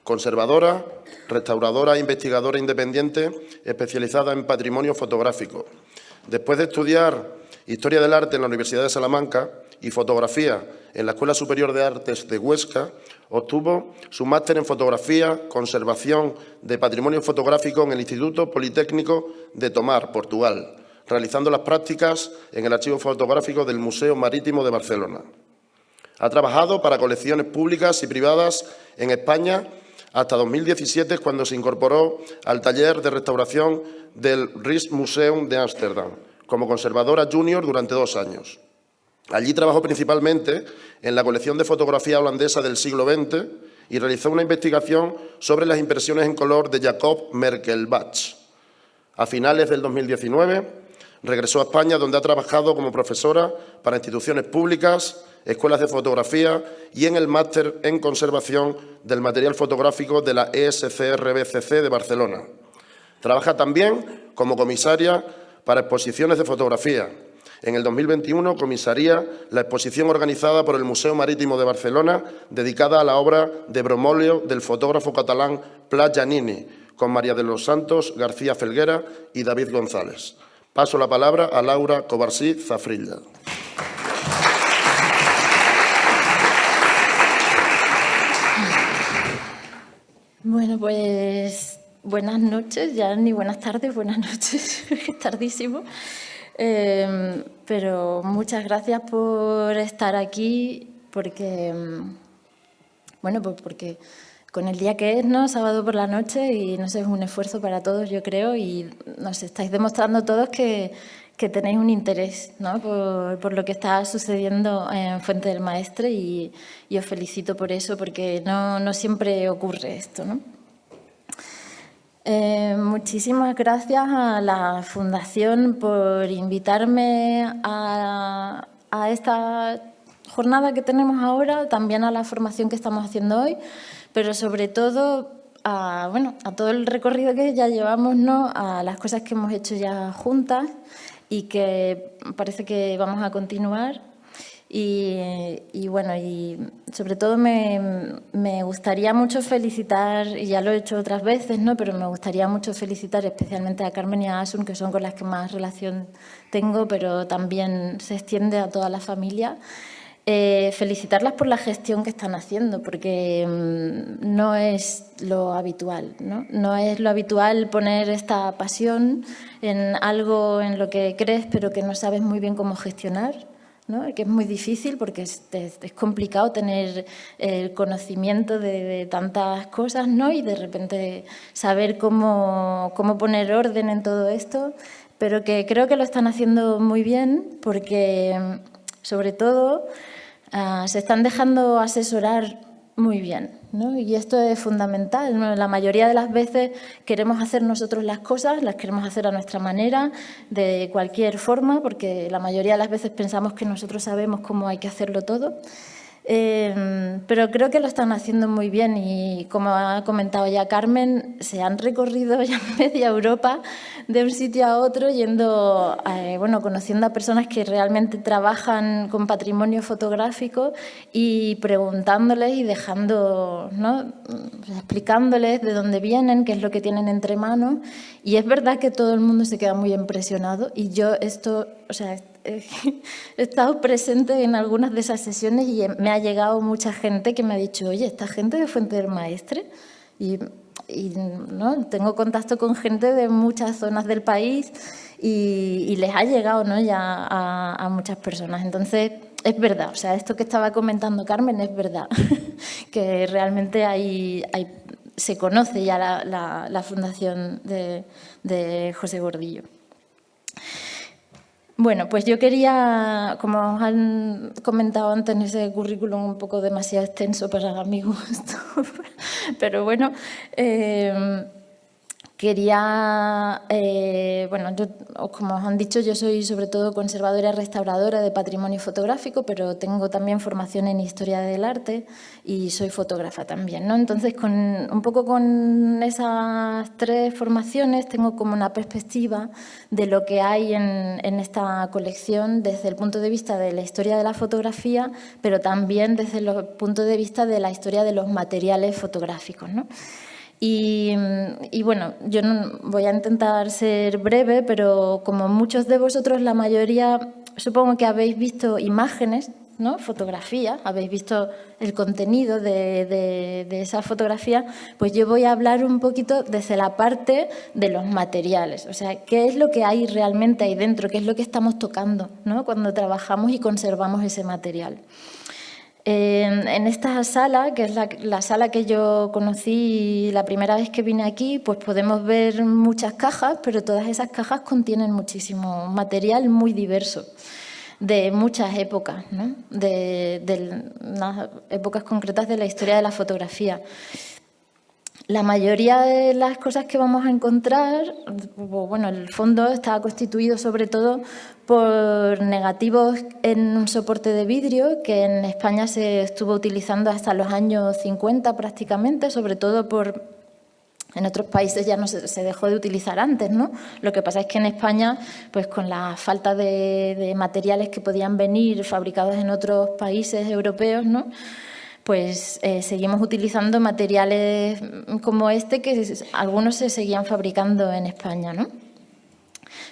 A: Conservadora, restauradora e investigadora independiente especializada en patrimonio fotográfico. Después de estudiar Historia del Arte en la Universidad de Salamanca y Fotografía en la Escuela Superior de Artes de Huesca, obtuvo su máster en Fotografía, Conservación de Patrimonio Fotográfico en el Instituto Politécnico de Tomar, Portugal, realizando las prácticas en el Archivo Fotográfico del Museo Marítimo de Barcelona. Ha trabajado para colecciones públicas y privadas en España hasta 2017, cuando se incorporó al taller de restauración del Rijksmuseum de Ámsterdam, como conservadora junior durante 2 años. Allí trabajó principalmente en la colección de fotografía holandesa del siglo XX y realizó una investigación sobre las impresiones en color de Jacob Merkelbach. A finales del 2019 regresó a España, donde ha trabajado como profesora para instituciones públicas, escuelas de fotografía y en el máster en conservación del material fotográfico de la ESCRBCC de Barcelona. Trabaja también como comisaria para exposiciones de fotografía. En el 2021 comisaría la exposición organizada por el Museo Marítimo de Barcelona dedicada a la obra de bromóleo del fotógrafo catalán Pla Giannini, con María de los Santos García Felguera y David González. Paso la palabra a Laura Covarsí Zafrilla.
E: Bueno, pues buenas noches, ya ni buenas tardes, buenas noches, es tardísimo. Pero muchas gracias por estar aquí, porque, bueno, pues porque con el día que es, ¿no? Sábado por la noche, y no sé, es un esfuerzo para todos, yo creo, y nos estáis demostrando todos que tenéis un interés, ¿no? por lo que está sucediendo en Fuente del Maestre, y os felicito por eso, porque no siempre ocurre esto, ¿no? Muchísimas gracias a la Fundación por invitarme a esta jornada que tenemos ahora, también a la formación que estamos haciendo hoy, pero sobre todo a todo el recorrido que ya llevamos, ¿no? A las cosas que hemos hecho ya juntas y que parece que vamos a continuar. Y bueno, y sobre todo me gustaría mucho felicitar, y ya lo he hecho otras veces, ¿no? Pero me gustaría mucho felicitar especialmente a Carmen y a Asun, que son con las que más relación tengo, pero también se extiende a toda la familia. Felicitarlas por la gestión que están haciendo, porque no es lo habitual, ¿no? No es lo habitual poner esta pasión en algo en lo que crees, pero que no sabes muy bien cómo gestionar, ¿no? Que es muy difícil, porque es complicado tener el conocimiento de tantas cosas, ¿no? Y de repente saber cómo poner orden en todo esto, pero que creo que lo están haciendo muy bien, porque sobre todo se están dejando asesorar muy bien, ¿no? Y esto es fundamental, ¿no? La mayoría de las veces queremos hacer nosotros las cosas, las queremos hacer a nuestra manera, de cualquier forma, porque la mayoría de las veces pensamos que nosotros sabemos cómo hay que hacerlo todo. Pero creo que lo están haciendo muy bien, y como ha comentado ya Carmen, se han recorrido ya media Europa de un sitio a otro, yendo, conociendo a personas que realmente trabajan con patrimonio fotográfico y preguntándoles y dejando, ¿no? Explicándoles de dónde vienen, qué es lo que tienen entre manos. Y es verdad que todo el mundo se queda muy impresionado, y yo he estado presente en algunas de esas sesiones y me ha llegado mucha gente que me ha dicho, oye, esta gente de Fuente del Maestre, y ¿no? Tengo contacto con gente de muchas zonas del país y les ha llegado, ¿no? ya a muchas personas. Entonces, es verdad, o sea, esto que estaba comentando Carmen es verdad, que realmente se conoce ya la fundación de José Gordillo. Bueno, pues yo quería, como os han comentado antes, ese currículum un poco demasiado extenso para mi gusto, pero bueno, quería, bueno, como os han dicho, yo soy sobre todo conservadora y restauradora de patrimonio fotográfico, pero tengo también formación en historia del arte y soy fotógrafa también, ¿no? Entonces, un poco con esas tres formaciones tengo como una perspectiva de lo que hay en esta colección desde el punto de vista de la historia de la fotografía, pero también desde el punto de vista de la historia de los materiales fotográficos, ¿no? Y bueno, yo voy a intentar ser breve, pero como muchos de vosotros, la mayoría, supongo que habéis visto imágenes, ¿no? Fotografías, habéis visto el contenido de esa fotografía, pues yo voy a hablar un poquito desde la parte de los materiales, o sea, qué es lo que hay realmente ahí dentro, qué es lo que estamos tocando, ¿no? Cuando trabajamos y conservamos ese material. En esta sala, que es la sala que yo conocí la primera vez que vine aquí, pues podemos ver muchas cajas, pero todas esas cajas contienen muchísimo material muy diverso, de muchas épocas, ¿no? de unas épocas concretas de la historia de la fotografía. La mayoría de las cosas que vamos a encontrar, bueno, el fondo está constituido sobre todo por negativos en un soporte de vidrio que en España se estuvo utilizando hasta los años 50 prácticamente, sobre todo en otros países ya no se dejó de utilizar antes, ¿no? Lo que pasa es que en España, pues con la falta de materiales que podían venir fabricados en otros países europeos, ¿no? Pues seguimos utilizando materiales como este que algunos se seguían fabricando en España, ¿no?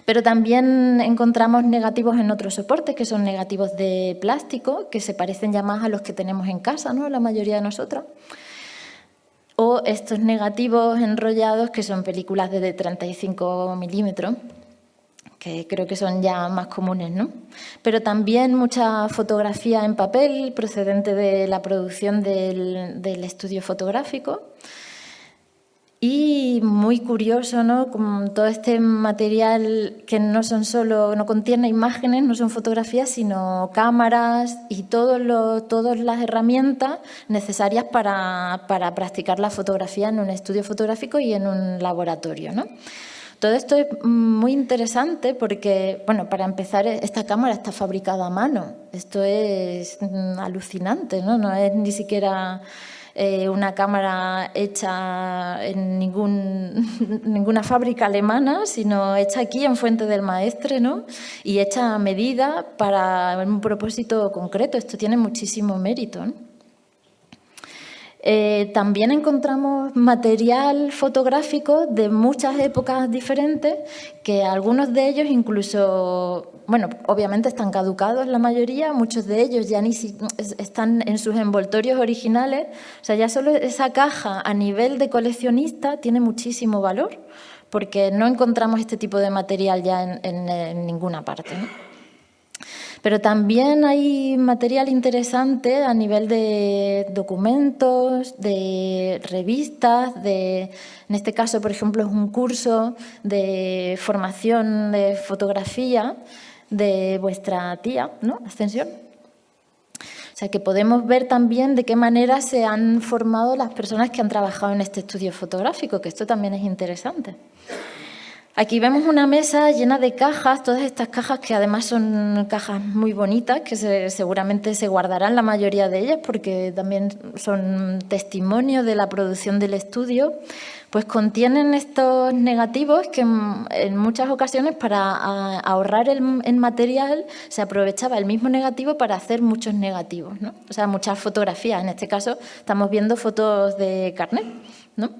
E: Pero también encontramos negativos en otros soportes, que son negativos de plástico, que se parecen ya más a los que tenemos en casa, ¿no? La mayoría de nosotros. O estos negativos enrollados, que son películas de 35 milímetros, que creo que son ya más comunes, ¿no? Pero también mucha fotografía en papel procedente de la producción del estudio fotográfico. Y muy curioso, ¿no? Como todo este material que no contiene imágenes, no son fotografías, sino cámaras y todas las herramientas necesarias para practicar la fotografía en un estudio fotográfico y en un laboratorio, ¿no? Todo esto es muy interesante porque, bueno, para empezar, esta cámara está fabricada a mano. Esto es alucinante, ¿no? No es ni siquiera una cámara hecha en ninguna fábrica alemana, sino hecha aquí en Fuente del Maestre, ¿no? Y hecha a medida para un propósito concreto. Esto tiene muchísimo mérito, ¿no? También encontramos material fotográfico de muchas épocas diferentes, que algunos de ellos incluso, bueno, obviamente están caducados la mayoría, muchos de ellos ya ni están en sus envoltorios originales. O sea, ya solo esa caja a nivel de coleccionista tiene muchísimo valor, porque no encontramos este tipo de material ya en ninguna parte, ¿no? Pero también hay material interesante a nivel de documentos, de revistas, en este caso, por ejemplo, es un curso de formación de fotografía de vuestra tía, ¿no? Ascensión. O sea, que podemos ver también de qué manera se han formado las personas que han trabajado en este estudio fotográfico, que esto también es interesante. Aquí vemos una mesa llena de cajas, todas estas cajas que además son cajas muy bonitas, que seguramente se guardarán la mayoría de ellas porque también son testimonio de la producción del estudio, pues contienen estos negativos que en muchas ocasiones para ahorrar el material se aprovechaba el mismo negativo para hacer muchos negativos, ¿no? O sea, muchas fotografías. En este caso estamos viendo fotos de carnet, ¿no?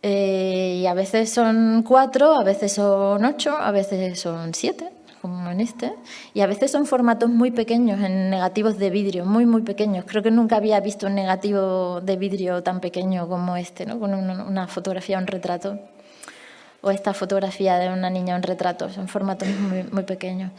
E: Y a veces son 4, a veces son 8, a veces son 7, como en este, y a veces son formatos muy pequeños, en negativos de vidrio, muy, muy pequeños. Creo que nunca había visto un negativo de vidrio tan pequeño como este, ¿no? Con una fotografía, un retrato. O esta fotografía de una niña, un retrato, son formatos muy, muy pequeños.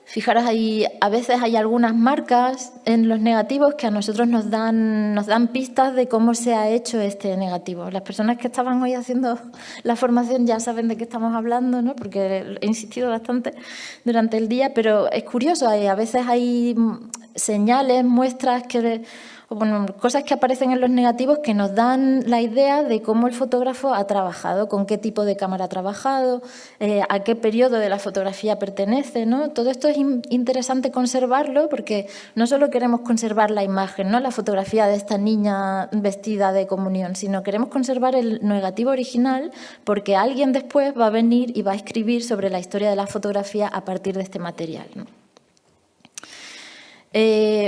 E: Fijaros, a veces hay algunas marcas en los negativos que a nosotros nos dan pistas de cómo se ha hecho este negativo. Las personas que estaban hoy haciendo la formación ya saben de qué estamos hablando, ¿no? Porque he insistido bastante durante el día, pero es curioso, a veces hay señales, muestras cosas que aparecen en los negativos que nos dan la idea de cómo el fotógrafo ha trabajado, con qué tipo de cámara ha trabajado, a qué periodo de la fotografía pertenece, ¿no? Todo esto es interesante conservarlo porque no solo queremos conservar la imagen, ¿no? La fotografía de esta niña vestida de comunión, sino queremos conservar el negativo original porque alguien después va a venir y va a escribir sobre la historia de la fotografía a partir de este material, ¿no?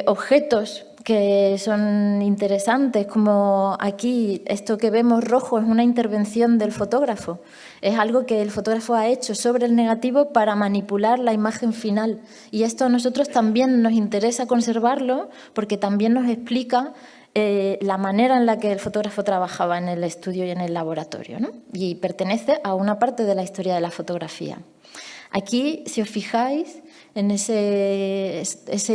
E: Objetos que son interesantes, como aquí esto que vemos rojo es una intervención del fotógrafo, es algo que el fotógrafo ha hecho sobre el negativo para manipular la imagen final, y esto a nosotros también nos interesa conservarlo porque también nos explica la manera en la que el fotógrafo trabajaba en el estudio y en el laboratorio, ¿no? Y pertenece a una parte de la historia de la fotografía. Aquí, si os fijáis, en ese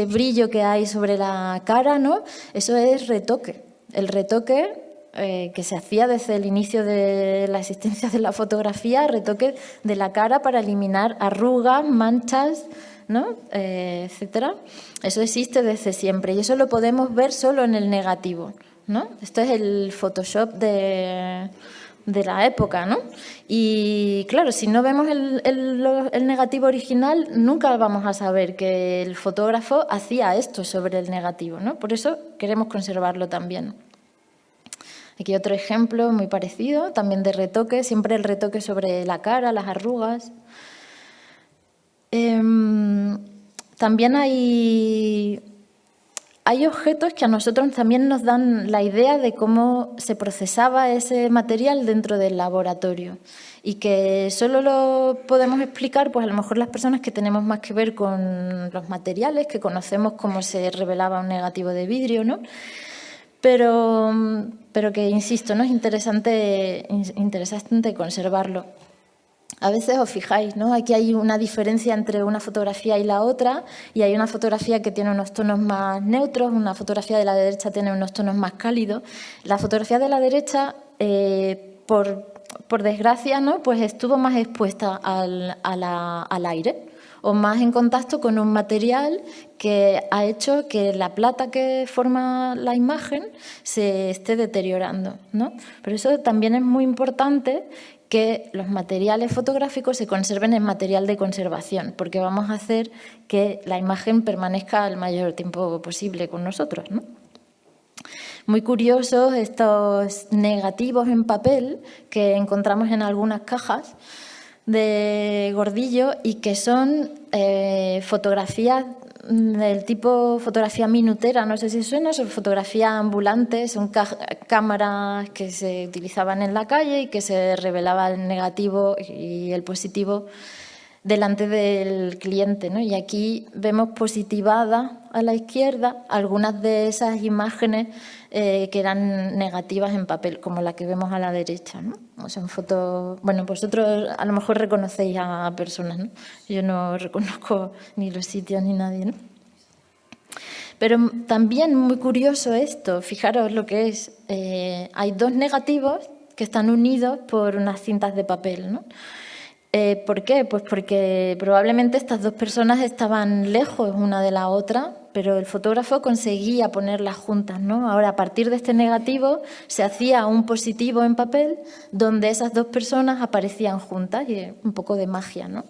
E: brillo que hay sobre la cara, ¿no? Eso es retoque. El retoque que se hacía desde el inicio de la existencia de la fotografía, retoque de la cara para eliminar arrugas, manchas, ¿no? Etcétera. Eso existe desde siempre y eso lo podemos ver solo en el negativo, ¿no? Esto es el Photoshop de la época, ¿no? Y claro, si no vemos el negativo original, nunca vamos a saber que el fotógrafo hacía esto sobre el negativo, ¿no? Por eso queremos conservarlo también. Aquí otro ejemplo muy parecido, también de retoque, siempre el retoque sobre la cara, las arrugas. También hay objetos que a nosotros también nos dan la idea de cómo se procesaba ese material dentro del laboratorio y que solo lo podemos explicar, pues a lo mejor las personas que tenemos más que ver con los materiales, que conocemos cómo se revelaba un negativo de vidrio, ¿no? Pero que, insisto, ¿no? Es interesante conservarlo. A veces os fijáis, ¿no? Aquí hay una diferencia entre una fotografía y la otra, y hay una fotografía que tiene unos tonos más neutros, una fotografía de la derecha tiene unos tonos más cálidos. La fotografía de la derecha, por desgracia, ¿no? Pues estuvo más expuesta al aire o más en contacto con un material que ha hecho que la plata que forma la imagen se esté deteriorando, ¿no? Pero eso también es muy importante, que los materiales fotográficos se conserven en material de conservación, porque vamos a hacer que la imagen permanezca el mayor tiempo posible con nosotros, ¿no? Muy curiosos estos negativos en papel que encontramos en algunas cajas de Gordillo y que son fotografías del tipo fotografía minutera, no sé si suena, son fotografías ambulantes, son cámaras que se utilizaban en la calle y que se revelaba el negativo y el positivo delante del cliente, ¿no? Y aquí vemos positivadas a la izquierda algunas de esas imágenes que eran negativas en papel, como la que vemos a la derecha, ¿no? O son fotos, bueno, vosotros a lo mejor reconocéis a personas, ¿no? Yo no reconozco ni los sitios ni nadie, ¿no? Pero también muy curioso esto, fijaros lo que es, hay dos negativos que están unidos por unas cintas de papel, ¿no? ¿Por qué? Pues porque probablemente estas dos personas estaban lejos una de la otra, pero el fotógrafo conseguía ponerlas juntas, ¿no? Ahora, a partir de este negativo, se hacía un positivo en papel donde esas dos personas aparecían juntas, y un poco de magia, ¿no?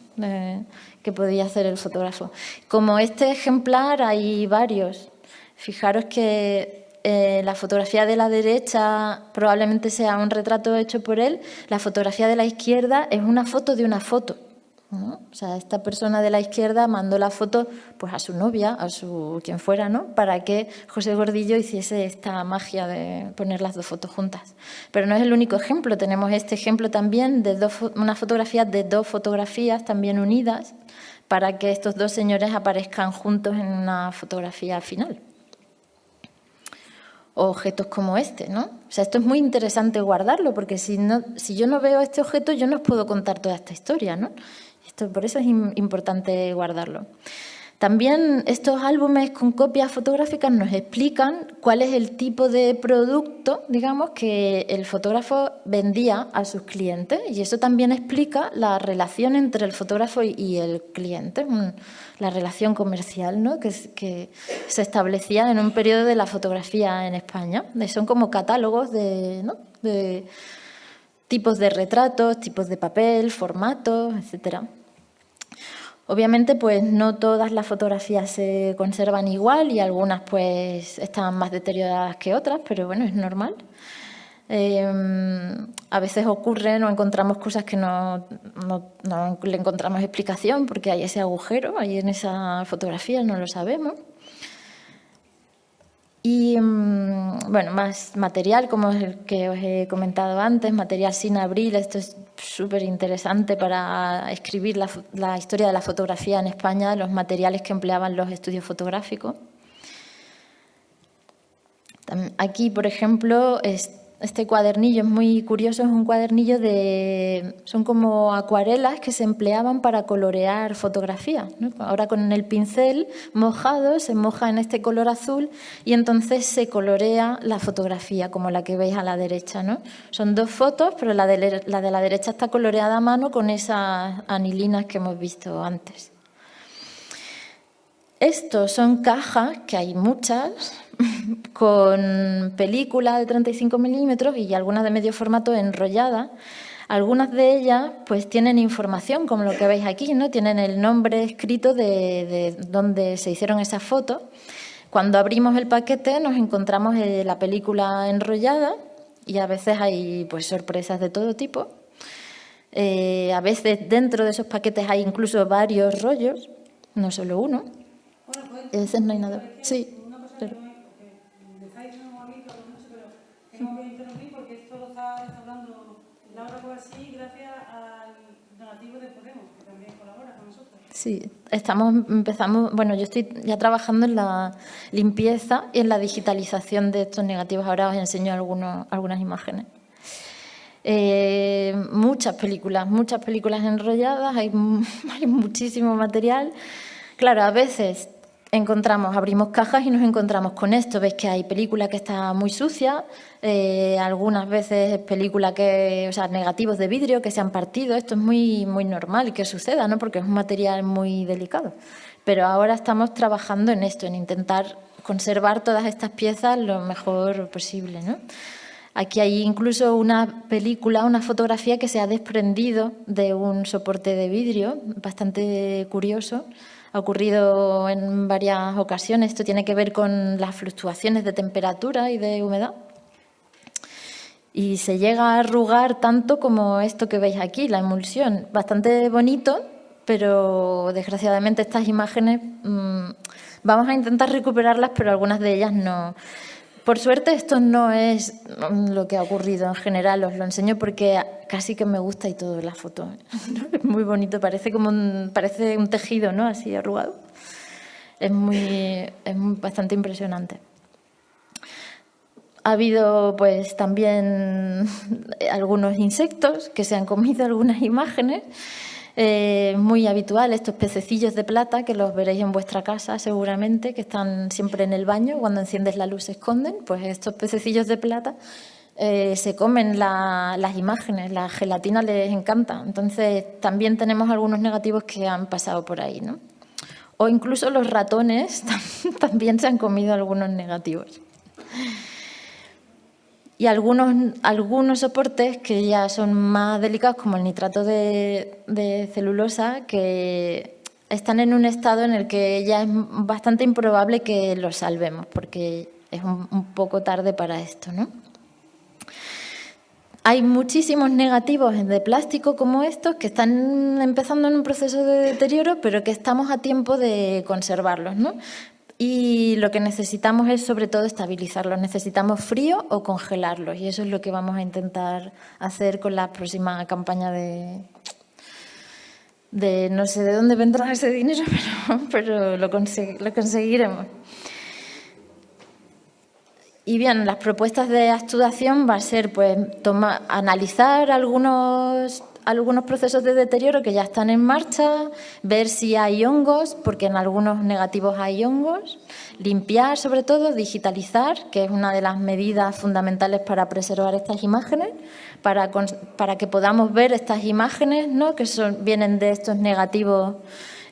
E: Que podía hacer el fotógrafo. Como este ejemplar hay varios. Fijaros que la fotografía de la derecha probablemente sea un retrato hecho por él, la fotografía de la izquierda es una foto de una foto. ¿no? O sea, esta persona de la izquierda mandó la foto pues a su novia, a su quien fuera, ¿no? Para que José Gordillo hiciese esta magia de poner las dos fotos juntas. Pero no es el único ejemplo, tenemos este ejemplo también de una fotografía de dos fotografías también unidas para que estos dos señores aparezcan juntos en una fotografía final. O objetos como este, ¿no? O sea, esto es muy interesante guardarlo, porque si yo no veo este objeto, yo no os puedo contar toda esta historia, ¿no? Por eso es importante guardarlo. También estos álbumes con copias fotográficas nos explican cuál es el tipo de producto, digamos, que el fotógrafo vendía a sus clientes, y eso también explica la relación entre el fotógrafo y el cliente, la relación comercial, ¿no? que se establecía en un periodo de la fotografía en España. Son como catálogos de tipos de retratos, tipos de papel, formatos, etcétera. Obviamente, pues no todas las fotografías se conservan igual y algunas pues están más deterioradas que otras, pero bueno, es normal. A veces ocurren o encontramos cosas que no le encontramos explicación porque hay ese agujero ahí en esa fotografía, no lo sabemos. Y, bueno, más material, como el que os he comentado antes, material sin abril. Esto es súper interesante para escribir la historia de la fotografía en España, los materiales que empleaban los estudios fotográficos. Aquí, por ejemplo, este cuadernillo es muy curioso, es un cuadernillo son como acuarelas que se empleaban para colorear fotografías, ¿no? Ahora con el pincel mojado se moja en este color azul y entonces se colorea la fotografía, como la que veis a la derecha, ¿no? Son dos fotos, pero la de la derecha está coloreada a mano con esas anilinas que hemos visto antes. Estos son cajas, que hay muchas, con película de 35 milímetros y algunas de medio formato enrolladas. Algunas de ellas pues tienen información, como lo que veis aquí, ¿no? Tienen el nombre escrito de donde se hicieron esas fotos. Cuando abrimos el paquete nos encontramos la película enrollada y a veces hay pues sorpresas de todo tipo. A veces dentro de esos paquetes hay incluso varios rollos, no solo uno. Ese no hay nada. Sí.
C: Una cosa que me está diciendo un amigo, no sé, pero tengo que interrumpir porque esto lo está hablando Laura Covarsí gracias al donativo de Podemos, que también colabora con nosotros.
E: Sí, empezamos, bueno, yo estoy ya trabajando en la limpieza y en la digitalización de estos negativos. Ahora os enseño algunas imágenes. Muchas películas enrolladas, hay muchísimo material. Claro, a veces abrimos cajas y nos encontramos con esto. Ves que hay película que está muy sucia, algunas veces película negativos de vidrio que se han partido. Esto es muy, muy normal que suceda, ¿no? Porque es un material muy delicado. Pero ahora estamos trabajando en esto, en intentar conservar todas estas piezas lo mejor posible, ¿no? Aquí hay incluso una fotografía que se ha desprendido de un soporte de vidrio, bastante curioso. Ha ocurrido en varias ocasiones. Esto tiene que ver con las fluctuaciones de temperatura y de humedad. Y se llega a arrugar tanto como esto que veis aquí, la emulsión. Bastante bonito, pero desgraciadamente estas imágenes vamos a intentar recuperarlas, pero algunas de ellas no. Por suerte esto no es lo que ha ocurrido en general, os lo enseño porque casi que me gusta y todo la foto. Es muy bonito, parece un tejido, ¿no? Así arrugado. Es bastante impresionante. Ha habido pues también algunos insectos que se han comido algunas imágenes. Muy habitual estos pececillos de plata, que los veréis en vuestra casa seguramente, que están siempre en el baño, cuando enciendes la luz se esconden. Pues estos pececillos de plata se comen las imágenes, la gelatina les encanta. Entonces también tenemos algunos negativos que han pasado por ahí, ¿no? O incluso los ratones también se han comido algunos negativos. Y algunos soportes que ya son más delicados, como el nitrato de celulosa, que están en un estado en el que ya es bastante improbable que los salvemos, porque es un poco tarde para esto, ¿no? Hay muchísimos negativos de plástico como estos que están empezando en un proceso de deterioro, pero que estamos a tiempo de conservarlos, ¿no? Y lo que necesitamos es, sobre todo, estabilizarlos. Necesitamos frío o congelarlos, y eso es lo que vamos a intentar hacer con la próxima campaña de no sé de dónde vendrá ese dinero, pero lo conseguiremos. Y bien, las propuestas de actuación va a ser pues analizar algunos procesos de deterioro que ya están en marcha, ver si hay hongos, porque en algunos negativos hay hongos, limpiar sobre todo, digitalizar, que es una de las medidas fundamentales para preservar estas imágenes, para que podamos ver estas imágenes, ¿no?, que vienen de estos negativos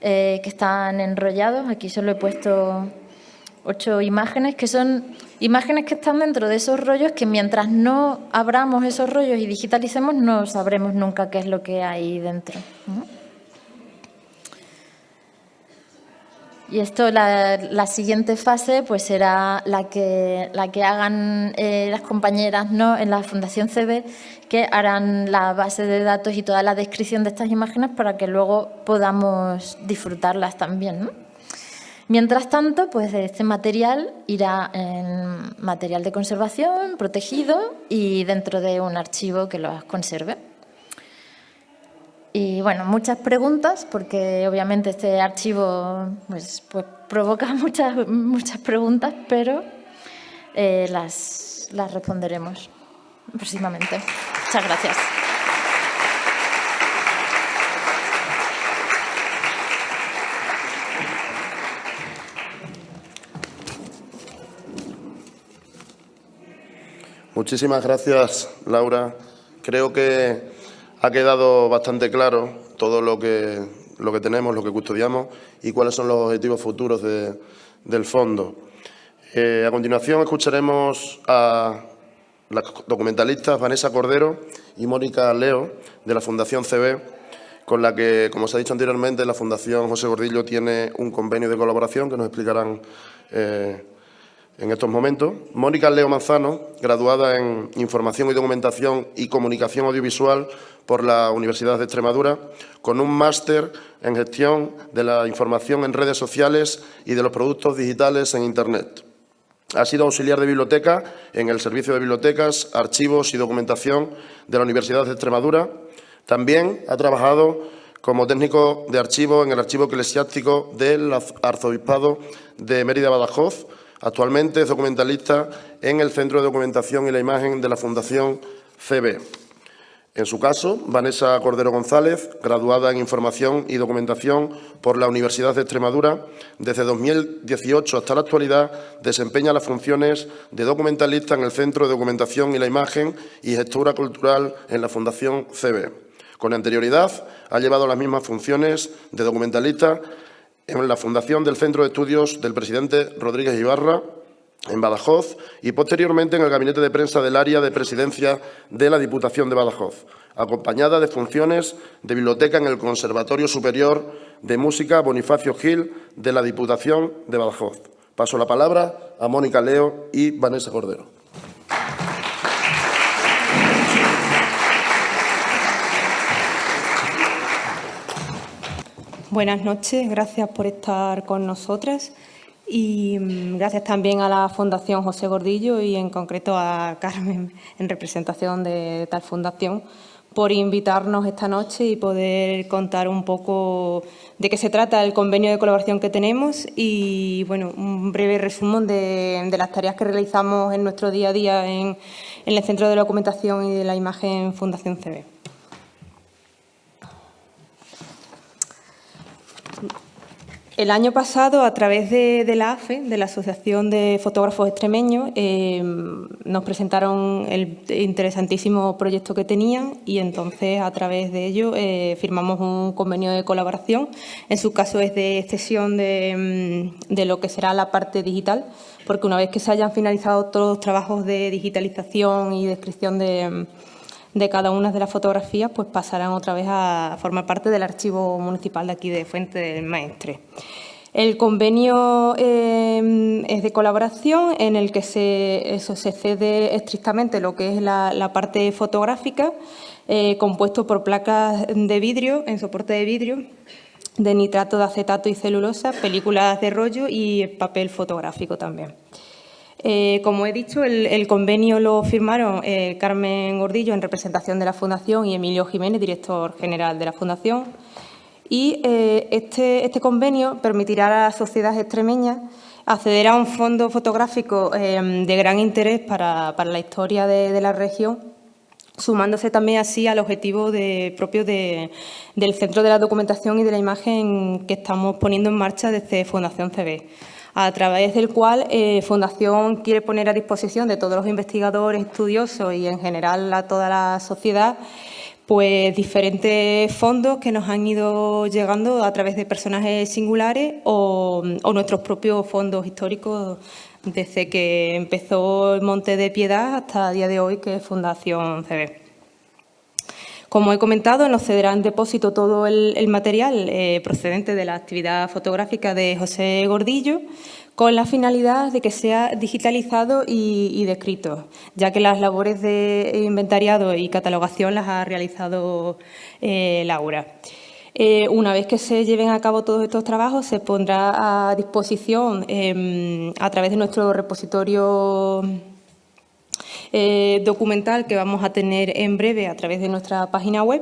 E: que están enrollados. Aquí solo he puesto 8 imágenes, que son imágenes que están dentro de esos rollos, que mientras no abramos esos rollos y digitalicemos no sabremos nunca qué es lo que hay dentro, ¿no? Y esto, la siguiente fase, pues será la que hagan las compañeras, ¿no?, en la Fundación CB, que harán la base de datos y toda la descripción de estas imágenes para que luego podamos disfrutarlas también, ¿no? Mientras tanto, pues este material irá en material de conservación, protegido y dentro de un archivo que los conserve. Y bueno, muchas preguntas, porque obviamente este archivo pues provoca muchas preguntas, pero las responderemos próximamente. Muchas gracias.
A: Muchísimas gracias, Laura. Creo que ha quedado bastante claro todo lo que tenemos, lo que custodiamos y cuáles son los objetivos futuros del fondo. A continuación escucharemos a las documentalistas Vanessa Cordero y Mónica Leo, de la Fundación CB, con la que, como se ha dicho anteriormente, la Fundación José Gordillo tiene un convenio de colaboración que nos explicarán en estos momentos. Mónica Leo Manzano, graduada en Información y Documentación y Comunicación Audiovisual por la Universidad de Extremadura, con un máster en Gestión de la Información en Redes Sociales y de los Productos Digitales en Internet. Ha sido auxiliar de biblioteca en el Servicio de Bibliotecas, Archivos y Documentación de la Universidad de Extremadura. También ha trabajado como técnico de archivo en el Archivo Eclesiástico del Arzobispado de Mérida-Badajoz. Actualmente es documentalista en el Centro de Documentación y la Imagen de la Fundación CB. En su caso, Vanessa Cordero González, graduada en Información y Documentación por la Universidad de Extremadura, desde 2018 hasta la actualidad desempeña las funciones de documentalista en el Centro de Documentación y la Imagen y Gestora Cultural en la Fundación CB. Con anterioridad, ha llevado las mismas funciones de documentalista en la Fundación del Centro de Estudios del presidente Rodríguez Ibarra, en Badajoz, y posteriormente en el Gabinete de Prensa del Área de Presidencia de la Diputación de Badajoz, acompañada de funciones de biblioteca en el Conservatorio Superior de Música Bonifacio Gil de la Diputación de Badajoz. Paso la palabra a Mónica Leo y Vanessa Cordero.
F: Buenas noches, gracias por estar con nosotras y gracias también a la Fundación José Gordillo y en concreto a Carmen en representación de tal fundación por invitarnos esta noche y poder contar un poco de qué se trata el convenio de colaboración que tenemos y bueno, un breve resumen de las tareas que realizamos en nuestro día a día en el Centro de Documentación y de la Imagen Fundación CB. El año pasado, a través de la AFE, de la Asociación de Fotógrafos Extremeños, nos presentaron el interesantísimo proyecto que tenían y entonces, a través de ello, firmamos un convenio de colaboración. En su caso es de cesión de lo que será la parte digital, porque una vez que se hayan finalizado todos los trabajos de digitalización y descripción de cada una de las fotografías, pues pasarán otra vez a formar parte del archivo municipal de aquí de Fuente del Maestre. El convenio es de colaboración en el que se cede estrictamente lo que es la parte fotográfica, compuesto por placas de vidrio, en soporte de vidrio, de nitrato de acetato y celulosa, películas de rollo y papel fotográfico también. Como he dicho, el convenio lo firmaron Carmen Gordillo en representación de la Fundación y Emilio Jiménez, director general de la Fundación. Y este convenio permitirá a la sociedad extremeña acceder a un fondo fotográfico de gran interés para la historia de la región, sumándose también así al objetivo propio del Centro de la Documentación y de la Imagen que estamos poniendo en marcha desde Fundación CB, a través del cual Fundación quiere poner a disposición de todos los investigadores, estudiosos y en general a toda la sociedad pues diferentes fondos que nos han ido llegando a través de personajes singulares o nuestros propios fondos históricos desde que empezó el Monte de Piedad hasta el día de hoy, que es Fundación CB. Como he comentado, nos cederá en depósito todo el material procedente de la actividad fotográfica de José Gordillo, con la finalidad de que sea digitalizado y descrito, ya que las labores de inventariado y catalogación las ha realizado Laura. Una vez que se lleven a cabo todos estos trabajos, se pondrá a disposición a través de nuestro repositorio documental que vamos a tener en breve a través de nuestra página web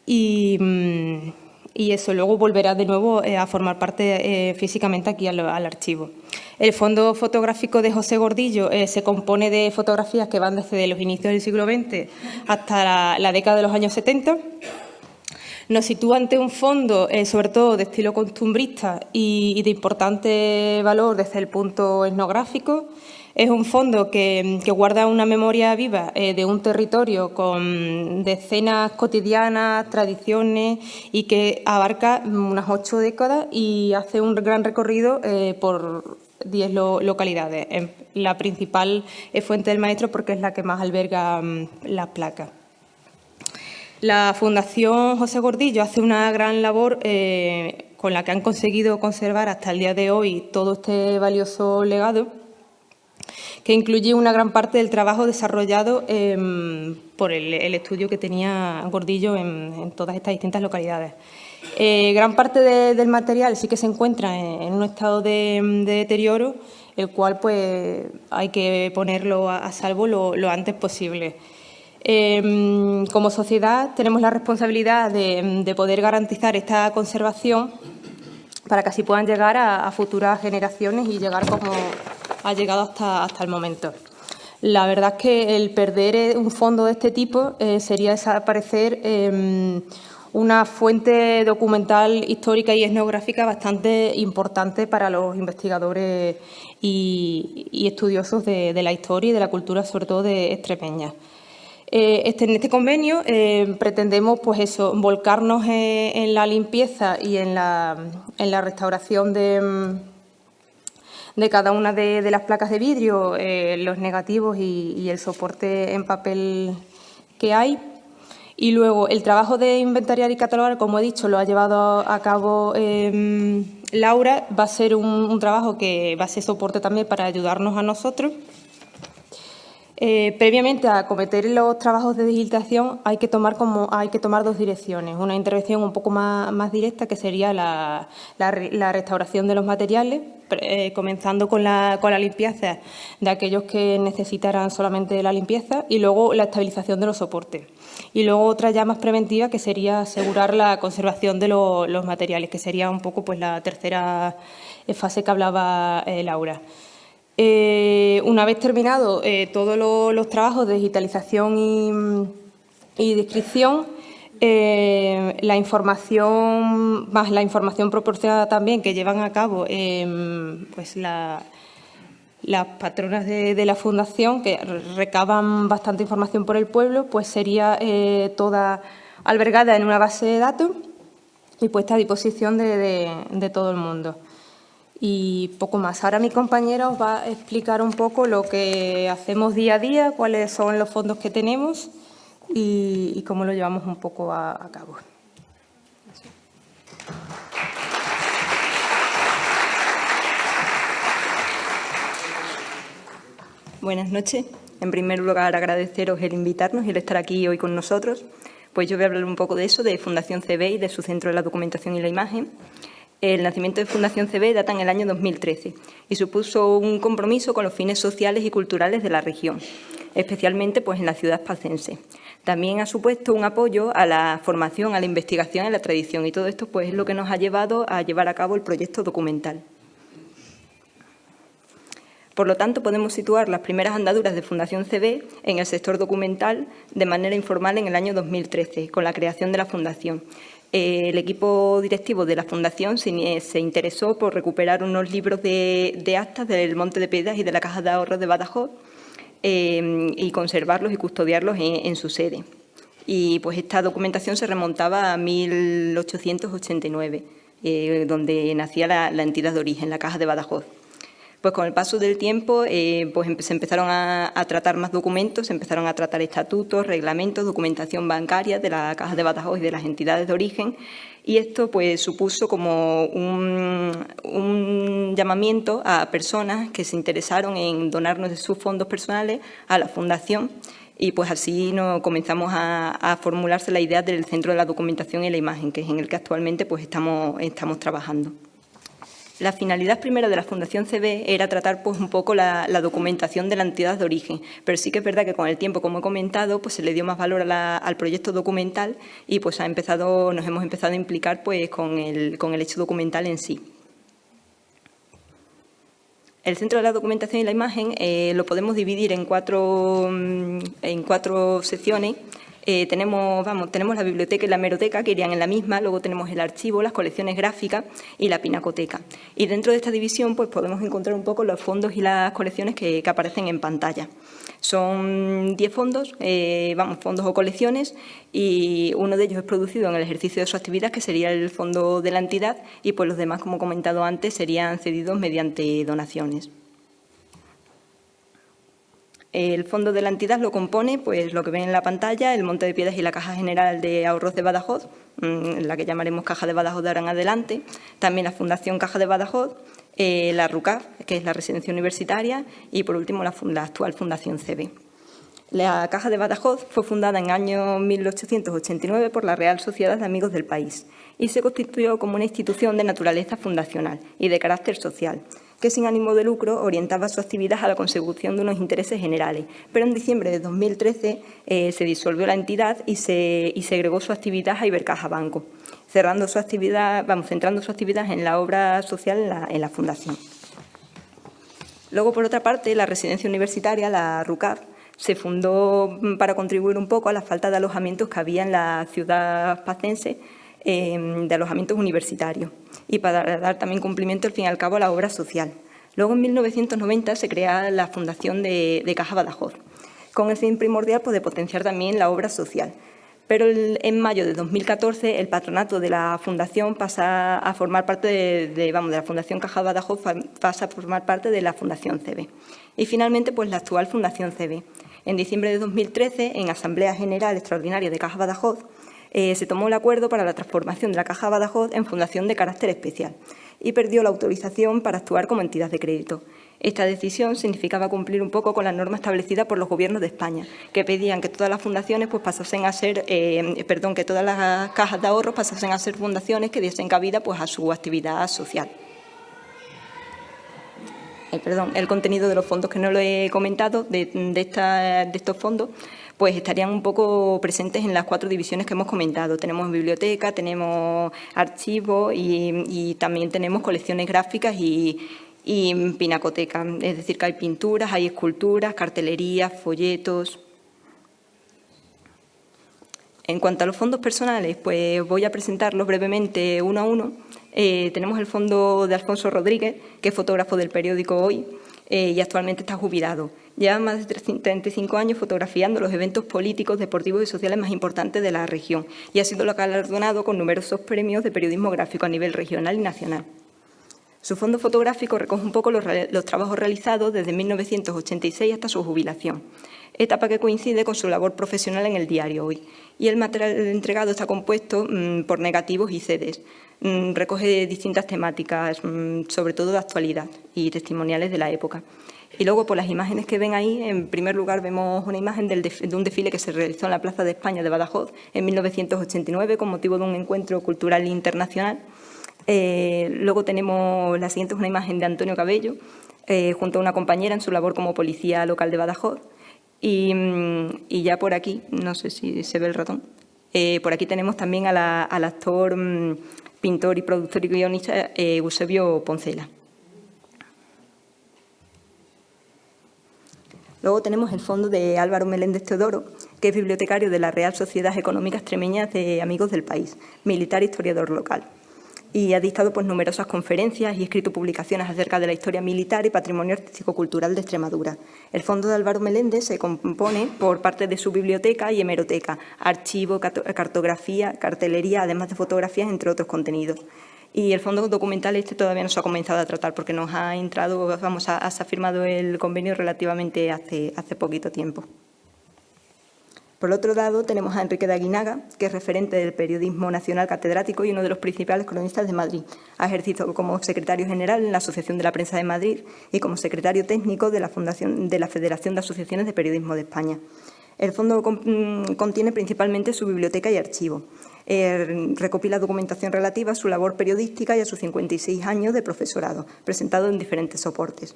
F: y eso luego volverá de nuevo a formar parte físicamente aquí al archivo. El fondo fotográfico de José Gordillo se compone de fotografías que van desde los inicios del siglo XX hasta la década de los años 70. Nos sitúa ante un fondo, sobre todo de estilo costumbrista y de importante valor desde el punto etnográfico. Es un fondo que guarda una memoria viva de un territorio con decenas cotidianas, tradiciones y que abarca unas 8 décadas y hace un gran recorrido por 10 localidades. La principal es Fuente del Maestro porque es la que más alberga las placas. La Fundación José Gordillo hace una gran labor con la que han conseguido conservar hasta el día de hoy todo este valioso legado, que incluye una gran parte del trabajo desarrollado por el estudio que tenía Gordillo en todas estas distintas localidades. Gran parte del material sí que se encuentra en un estado de deterioro, el cual pues hay que ponerlo a salvo lo antes posible. Como sociedad tenemos la responsabilidad de poder garantizar esta conservación para que así puedan llegar a futuras generaciones y llegar como ha llegado hasta el momento. La verdad es que el perder un fondo de este tipo sería desaparecer una fuente documental, histórica y etnográfica bastante importante para los investigadores y estudiosos de la historia y de la cultura, sobre todo de extremeña. En este convenio pretendemos pues eso, volcarnos en la limpieza y en la restauración de cada una de las placas de vidrio, los negativos y el soporte en papel que hay. Y luego el trabajo de inventariar y catalogar, como he dicho, lo ha llevado a cabo Laura. Va a ser un trabajo que va a ser soporte también para ayudarnos a nosotros. Previamente a acometer los trabajos de digitalización hay que tomar 2 direcciones. Una intervención un poco más directa, que sería la restauración de los materiales, comenzando con la limpieza de aquellos que necesitaran solamente la limpieza, y luego la estabilización de los soportes. Y luego otra ya más preventiva, que sería asegurar la conservación de los materiales, que sería un poco pues la tercera fase que hablaba Laura. Una vez terminado todos los trabajos de digitalización y descripción, la información proporcionada también que llevan a cabo pues las patronas de la Fundación, que recaban bastante información por el pueblo, pues sería toda albergada en una base de datos y puesta a disposición de todo el mundo. Y poco más. Ahora mi compañera os va a explicar un poco lo que hacemos día a día, cuáles son los fondos que tenemos y cómo lo llevamos un poco a cabo.
G: Buenas noches. En primer lugar, agradeceros el invitarnos y el estar aquí hoy con nosotros. Pues yo voy a hablar un poco de eso, de Fundación CB y de su Centro de la Documentación y la Imagen. El nacimiento de Fundación CB data en el año 2013 y supuso un compromiso con los fines sociales y culturales de la región, especialmente pues, en la ciudad pazense. También ha supuesto un apoyo a la formación, a la investigación, a la tradición, y todo esto pues, es lo que nos ha llevado a llevar a cabo el proyecto documental. Por lo tanto, podemos situar las primeras andaduras de Fundación CB en el sector documental de manera informal en el año 2013, con la creación de la Fundación. El equipo directivo de la Fundación se interesó por recuperar unos libros de actas del Monte de Piedras y de la Caja de Ahorros de Badajoz y conservarlos y custodiarlos en su sede. Y pues esta documentación se remontaba a 1889, donde nacía la entidad de origen, la Caja de Badajoz. Pues con el paso del tiempo pues se empezaron a tratar más documentos, se empezaron a tratar estatutos, reglamentos, documentación bancaria de la Caja de Badajoz y de las entidades de origen, y esto pues supuso como un llamamiento a personas que se interesaron en donarnos de sus fondos personales a la Fundación, y pues así comenzamos a formularse la idea del Centro de la Documentación y la Imagen, que es en el que actualmente pues estamos trabajando. La finalidad primera de la Fundación CB era tratar pues, un poco la documentación de la entidad de origen, pero sí que es verdad que con el tiempo, como he comentado, pues, se le dio más valor al proyecto documental y pues, nos hemos empezado a implicar pues, con el hecho documental en sí. El Centro de la Documentación y la Imagen lo podemos dividir en cuatro secciones. Tenemos la biblioteca y la hemeroteca, que irían en la misma, luego tenemos el archivo, las colecciones gráficas y la pinacoteca. Y dentro de esta división pues, podemos encontrar un poco los fondos y las colecciones que aparecen en pantalla. Son 10 fondos, fondos o colecciones, y uno de ellos es producido en el ejercicio de su actividad, que sería el fondo de la entidad, y pues los demás, como he comentado antes, serían cedidos mediante donaciones. El fondo de la entidad lo compone, pues lo que ven en la pantalla, el Monte de Piedras y la Caja General de Ahorros de Badajoz, la que llamaremos Caja de Badajoz de ahora en adelante, también la Fundación Caja de Badajoz, la RUCAF, que es la residencia universitaria, y por último la actual Fundación CB. La Caja de Badajoz fue fundada en el año 1889 por la Real Sociedad de Amigos del País y se constituyó como una institución de naturaleza fundacional y de carácter social, que sin ánimo de lucro orientaba su actividad a la consecución de unos intereses generales. Pero en diciembre de 2013 se disolvió la entidad y se agregó su actividad a Ibercaja Banco, centrando su actividad en la obra social en la Fundación. Luego, por otra parte, la residencia universitaria, la RUCAF, se fundó para contribuir un poco a la falta de alojamientos que había en la ciudad pacense, de alojamientos universitarios, y para dar también cumplimiento, al fin y al cabo, a la obra social. Luego, en 1990, se crea la Fundación de Caja Badajoz, con el fin primordial pues, de potenciar también la obra social. Pero en mayo de 2014, el patronato de la Fundación pasa a formar parte de la Fundación Caja Badajoz, pasa a formar parte de la Fundación CB. Y finalmente, pues la actual Fundación CB. En diciembre de 2013, en Asamblea General Extraordinaria de Caja Badajoz, se tomó el acuerdo para la transformación de la Caja Badajoz en fundación de carácter especial y perdió la autorización para actuar como entidad de crédito. Esta decisión significaba cumplir un poco con la norma establecida por los gobiernos de España, que pedían que todas las fundaciones pues, pasasen a ser, que todas las cajas de ahorros pasasen a ser fundaciones que diesen cabida pues, a su actividad social. El contenido de los fondos, que no lo he comentado, de estos fondos, pues estarían un poco presentes en las 4 divisiones que hemos comentado. Tenemos biblioteca, tenemos archivo y también tenemos colecciones gráficas y pinacoteca. Es decir, que hay pinturas, hay esculturas, cartelerías, folletos. En cuanto a los fondos personales, pues voy a presentarlos brevemente uno a uno. Tenemos el fondo de Alfonso Rodríguez, que es fotógrafo del periódico Hoy, y actualmente está jubilado. Lleva más de 35 años fotografiando los eventos políticos, deportivos y sociales más importantes de la región y ha sido galardonado con numerosos premios de periodismo gráfico a nivel regional y nacional. Su fondo fotográfico recoge un poco los trabajos realizados desde 1986 hasta su jubilación, etapa que coincide con su labor profesional en el diario Hoy. Y el material entregado está compuesto por negativos y CDs. Recoge distintas temáticas, sobre todo de actualidad y testimoniales de la época. Y luego, por las imágenes que ven ahí, en primer lugar vemos una imagen de un desfile que se realizó en la Plaza de España de Badajoz en 1989 con motivo de un encuentro cultural internacional. Luego tenemos la siguiente, es una imagen de Antonio Cabello, junto a una compañera en su labor como policía local de Badajoz. Y ya por aquí, no sé si se ve el ratón, por aquí tenemos también al actor, pintor y productor y guionista Eusebio Poncela. Luego tenemos el fondo de Álvaro Meléndez Teodoro, que es bibliotecario de la Real Sociedad Económica Extremeña de Amigos del País, militar e historiador local. Y ha dictado pues, numerosas conferencias y escrito publicaciones acerca de la historia militar y patrimonio artístico-cultural de Extremadura. El fondo de Álvaro Meléndez se compone por parte de su biblioteca y hemeroteca, archivo, cartografía, cartelería, además de fotografías, entre otros contenidos. Y el fondo documental todavía no se ha comenzado a tratar porque nos ha entrado, se ha firmado el convenio relativamente hace poquito tiempo. Por otro lado, tenemos a Enrique de Aguinaga, que es referente del periodismo nacional catedrático y uno de los principales cronistas de Madrid. Ha ejercido como secretario general en la Asociación de la Prensa de Madrid y como secretario técnico de la Federación de Asociaciones de Periodismo de España. El fondo contiene principalmente su biblioteca y archivo. Recopila documentación relativa a su labor periodística y a sus 56 años de profesorado, presentado en diferentes soportes.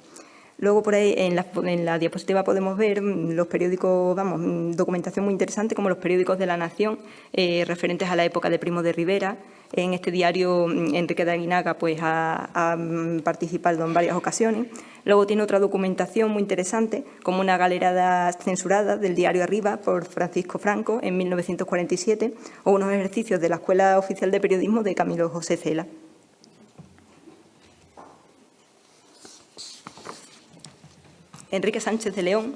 G: Luego, por ahí, en la diapositiva podemos ver los periódicos, documentación muy interesante, como los periódicos de La Nación, referentes a la época de Primo de Rivera. En este diario, Enrique de Aguinaga pues, ha participado en varias ocasiones. Luego tiene otra documentación muy interesante, como una galerada censurada del diario Arriba por Francisco Franco en 1947, o unos ejercicios de la Escuela Oficial de Periodismo de Camilo José Cela. Enrique Sánchez de León,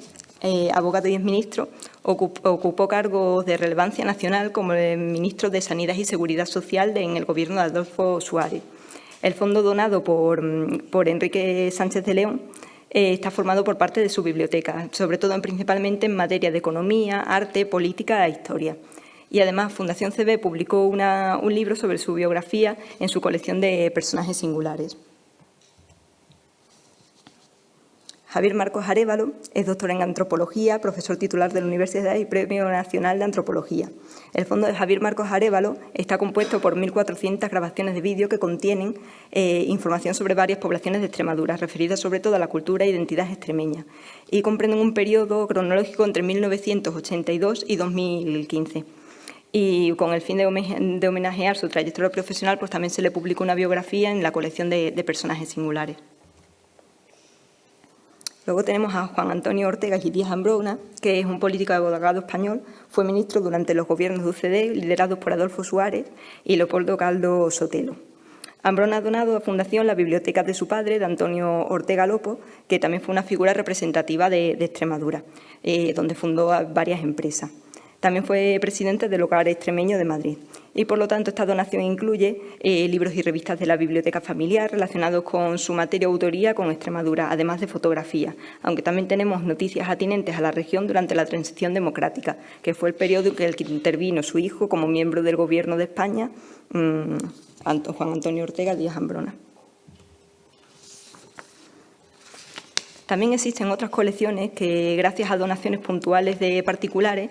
G: abogado y exministro, ocupó cargos de relevancia nacional como el ministro de Sanidad y Seguridad Social en el gobierno de Adolfo Suárez. El fondo donado por Enrique Sánchez de León está formado por parte de su biblioteca, sobre todo principalmente en materia de economía, arte, política e historia. Y además Fundación CB publicó un libro sobre su biografía en su colección de personajes singulares. Javier Marcos Arévalo es doctor en Antropología, profesor titular de la Universidad y Premio Nacional de Antropología. El fondo de Javier Marcos Arévalo está compuesto por 1.400 grabaciones de vídeo que contienen información sobre varias poblaciones de Extremadura, referidas sobre todo a la cultura e identidad extremeña, y comprenden un periodo cronológico entre 1982 y 2015. Y con el fin de homenajear su trayectoria profesional, pues también se le publicó una biografía en la colección de personajes singulares. Luego tenemos a Juan Antonio Ortega y Díaz Ambrona, que es un político y abogado español, fue ministro durante los gobiernos de UCD, liderados por Adolfo Suárez y Leopoldo Caldo Sotelo. Ambrona ha donado a Fundación la biblioteca de su padre, de Antonio Ortega Lopo, que también fue una figura representativa de Extremadura, donde fundó varias empresas. También fue presidente del Hogar Extremeño de Madrid. Y, por lo tanto, esta donación incluye libros y revistas de la biblioteca familiar relacionados con su materia o autoría con Extremadura, además de fotografías, aunque también tenemos noticias atinentes a la región durante la transición democrática, que fue el periodo en el que intervino su hijo como miembro del Gobierno de España, Juan Antonio Ortega Díaz Ambrona. También existen otras colecciones que, gracias a donaciones puntuales de particulares,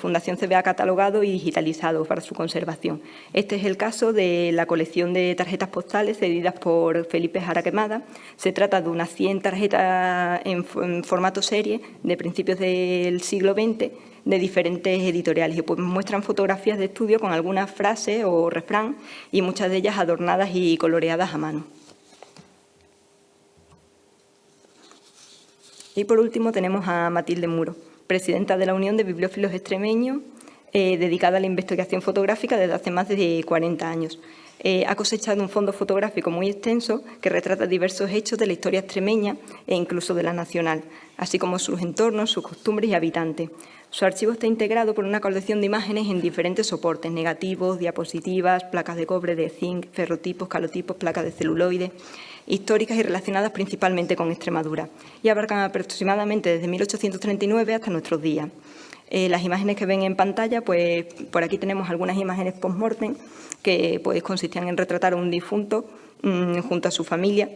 G: Fundación CB ha catalogado y digitalizado para su conservación. Este es el caso de la colección de tarjetas postales cedidas por Felipe Jara Quemada. Se trata de unas 100 tarjetas en formato serie de principios del siglo XX de diferentes editoriales y pues muestran fotografías de estudio con algunas frases o refrán y muchas de ellas adornadas y coloreadas a mano. Y, por último, tenemos a Matilde Muro, presidenta de la Unión de Bibliófilos Extremeños, dedicada a la investigación fotográfica desde hace más de 40 años. Ha cosechado un fondo fotográfico muy extenso que retrata diversos hechos de la historia extremeña e incluso de la nacional, así como sus entornos, sus costumbres y habitantes. Su archivo está integrado por una colección de imágenes en diferentes soportes: negativos, diapositivas, placas de cobre, de zinc, ferrotipos, calotipos, placas de celuloide, históricas y relacionadas principalmente con Extremadura, y abarcan aproximadamente desde 1839 hasta nuestros días. Las imágenes que ven en pantalla, pues por aquí tenemos algunas imágenes post-mortem que pues consistían en retratar a un difunto junto a su familia,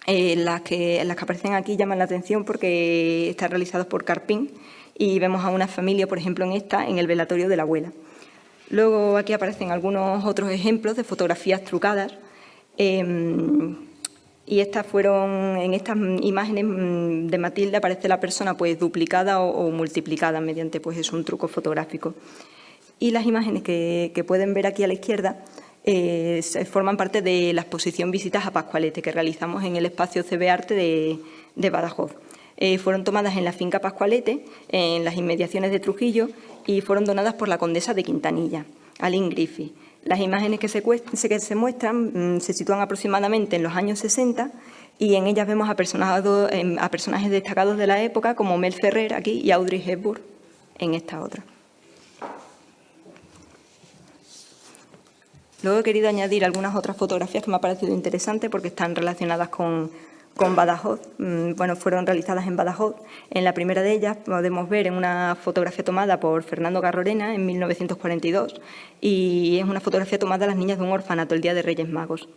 G: Las que aparecen aquí llaman la atención porque están realizadas por Carpín y vemos a una familia, por ejemplo, en el velatorio de la abuela. Luego aquí aparecen algunos otros ejemplos de fotografías trucadas. Y en estas imágenes de Matilde aparece la persona pues duplicada o multiplicada mediante pues un truco fotográfico. Y las imágenes que pueden ver aquí a la izquierda forman parte de la exposición Visitas a Pascualete que realizamos en el espacio CB Arte de Badajoz. Fueron tomadas en la finca Pascualete, en las inmediaciones de Trujillo, y fueron donadas por la condesa de Quintanilla, Aline Griffith. Las imágenes que se muestran se sitúan aproximadamente en los años 60 y en ellas vemos a personajes destacados de la época como Mel Ferrer aquí y Audrey Hepburn en esta otra. Luego he querido añadir algunas otras fotografías que me ha parecido interesantes porque están relacionadas con Badajoz. Bueno, fueron realizadas en Badajoz. En la primera de ellas podemos ver en una fotografía tomada por Fernando Carrorena en 1942 y es una fotografía tomada a las niñas de un orfanato el día de Reyes Magos.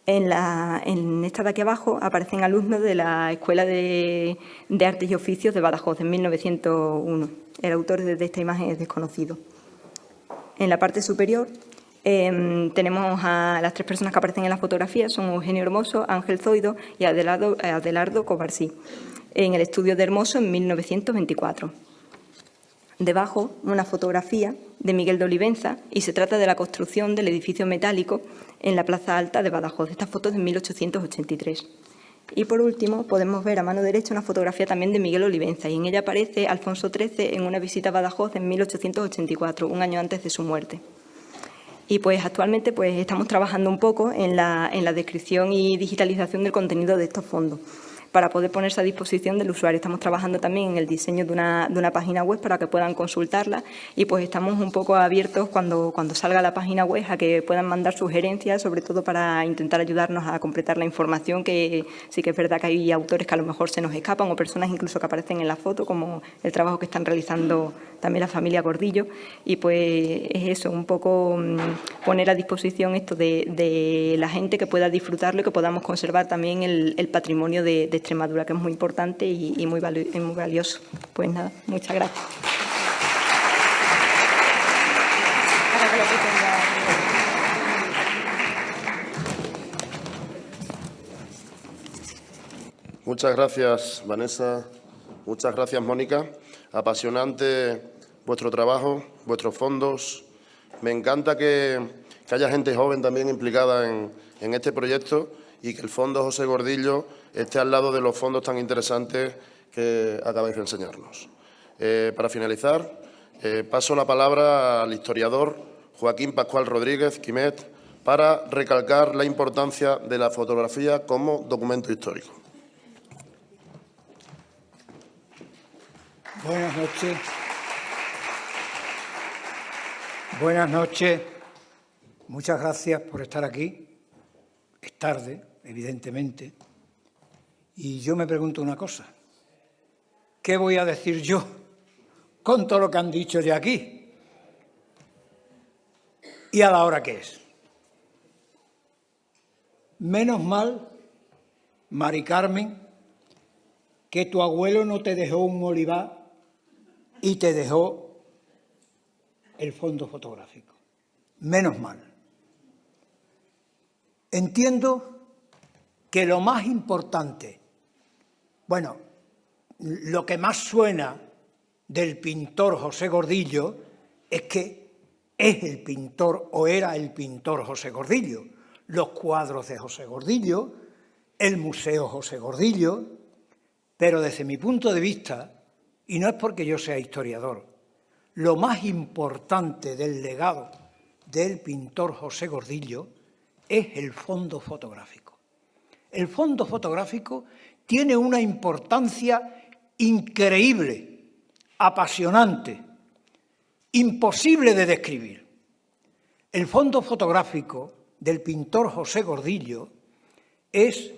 G: En esta de aquí abajo aparecen alumnos de la Escuela de Artes y Oficios de Badajoz en 1901. El autor de esta imagen es desconocido. En la parte superior tenemos a las tres personas que aparecen en la fotografía, son Eugenio Hermoso, Ángel Zoido y Adelardo Covarsí, en el estudio de Hermoso en 1924. Debajo, una fotografía de Miguel de Olivenza y se trata de la construcción del edificio metálico en la Plaza Alta de Badajoz. Esta foto es de 1883. Y por último, podemos ver a mano derecha una fotografía también de Miguel Olivenza y en ella aparece Alfonso XIII en una visita a Badajoz en 1884, un año antes de su muerte. Y pues actualmente pues estamos trabajando un poco en la descripción y digitalización del contenido de estos fondos para poder ponerse a disposición del usuario. Estamos trabajando también en el diseño de una página web para que puedan consultarla y pues estamos un poco abiertos cuando salga la página web a que puedan mandar sugerencias, sobre todo para intentar ayudarnos a completar la información, que sí que es verdad que hay autores que a lo mejor se nos escapan o personas incluso que aparecen en la foto, como el trabajo que están realizando también la familia Gordillo, y pues es eso, un poco poner a disposición esto de la gente que pueda disfrutarlo y que podamos conservar también el patrimonio de Extremadura, que es muy importante y muy valioso. Pues nada, muchas gracias.
A: Muchas gracias, Vanessa. Muchas gracias, Mónica. Apasionante vuestro trabajo, vuestros fondos. Me encanta que haya gente joven también implicada en este proyecto y que el Fondo José Gordillo esté al lado de los fondos tan interesantes que acabáis de enseñarnos. Para finalizar, paso la palabra al historiador Joaquín Pascual Rodríguez Quimet para recalcar la importancia de la fotografía como documento histórico.
H: Buenas noches. Buenas noches. Muchas gracias por estar aquí. Es tarde, evidentemente. Y yo me pregunto una cosa. ¿Qué voy a decir yo con todo lo que han dicho ya aquí? ¿Y a la hora que es? Menos mal, Mari Carmen, que tu abuelo no te dejó un olivar y te dejó el fondo fotográfico. Menos mal. Entiendo que lo más importante, bueno, lo que más suena del pintor José Gordillo es que es el pintor o era el pintor José Gordillo. Los cuadros de José Gordillo, el Museo José Gordillo, pero desde mi punto de vista, y no es porque yo sea historiador, lo más importante del legado del pintor José Gordillo es el fondo fotográfico. El fondo fotográfico tiene una importancia increíble, apasionante, imposible de describir. El fondo fotográfico del pintor José Gordillo es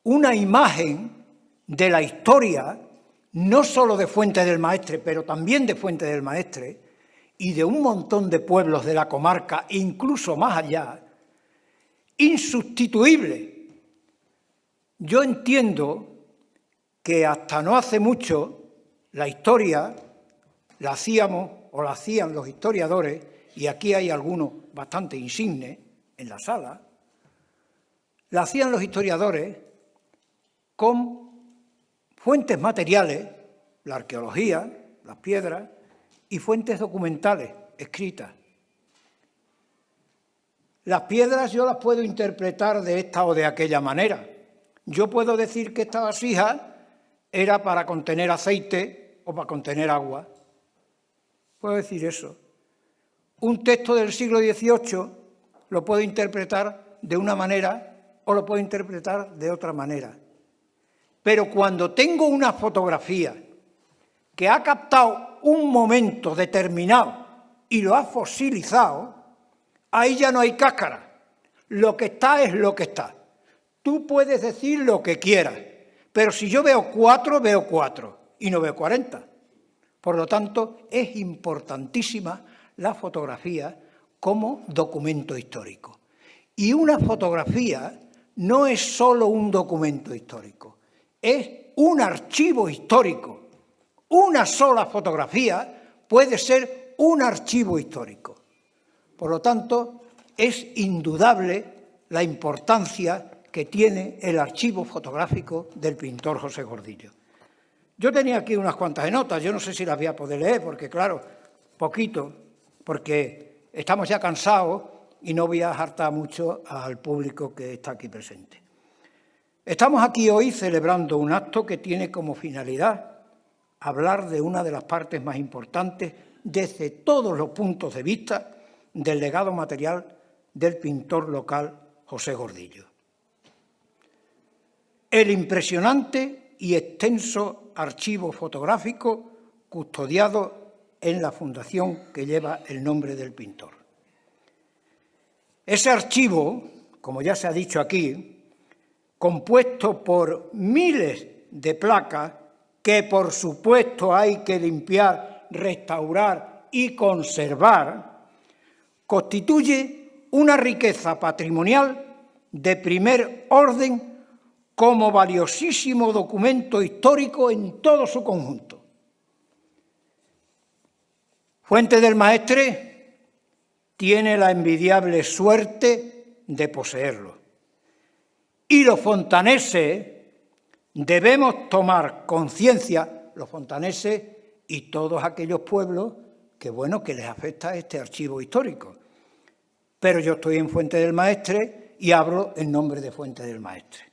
H: una imagen de la historia, no solo de Fuente del Maestre, pero también de Fuente del Maestre, y de un montón de pueblos de la comarca, incluso más allá, insustituible Yo entiendo que hasta no hace mucho la historia la hacíamos o la hacían los historiadores, y aquí hay algunos bastante insignes en la sala, la hacían los historiadores con fuentes materiales, la arqueología, las piedras, y fuentes documentales, escritas. Las piedras yo las puedo interpretar de esta o de aquella manera. Yo puedo decir que esta vasija era para contener aceite o para contener agua. Puedo decir eso. Un texto del siglo XVIII lo puedo interpretar de una manera o lo puedo interpretar de otra manera. Pero cuando tengo una fotografía que ha captado un momento determinado y lo ha fosilizado, ahí ya no hay cáscara. Lo que está es lo que está. Tú puedes decir lo que quieras, pero si yo veo 4 y no veo 40. Por lo tanto, es importantísima la fotografía como documento histórico. Y una fotografía no es solo un documento histórico, es un archivo histórico. Una sola fotografía puede ser un archivo histórico. Por lo tanto, es indudable la importancia que tiene el archivo fotográfico del pintor José Gordillo. Yo tenía aquí unas cuantas notas, yo no sé si las voy a poder leer, porque claro, poquito, porque estamos ya cansados y no voy a hartar mucho al público que está aquí presente. Estamos aquí hoy celebrando un acto que tiene como finalidad hablar de una de las partes más importantes desde todos los puntos de vista del legado material del pintor local José Gordillo. El impresionante y extenso archivo fotográfico custodiado en la fundación que lleva el nombre del pintor. Ese archivo, como ya se ha dicho aquí, compuesto por miles de placas que por supuesto hay que limpiar, restaurar y conservar, constituye una riqueza patrimonial de primer orden como valiosísimo documento histórico en todo su conjunto. Fuente del Maestre tiene la envidiable suerte de poseerlo. Y los fontaneses debemos tomar conciencia, los fontaneses y todos aquellos pueblos que les afecta este archivo histórico. Pero yo estoy en Fuente del Maestre y hablo en nombre de Fuente del Maestre.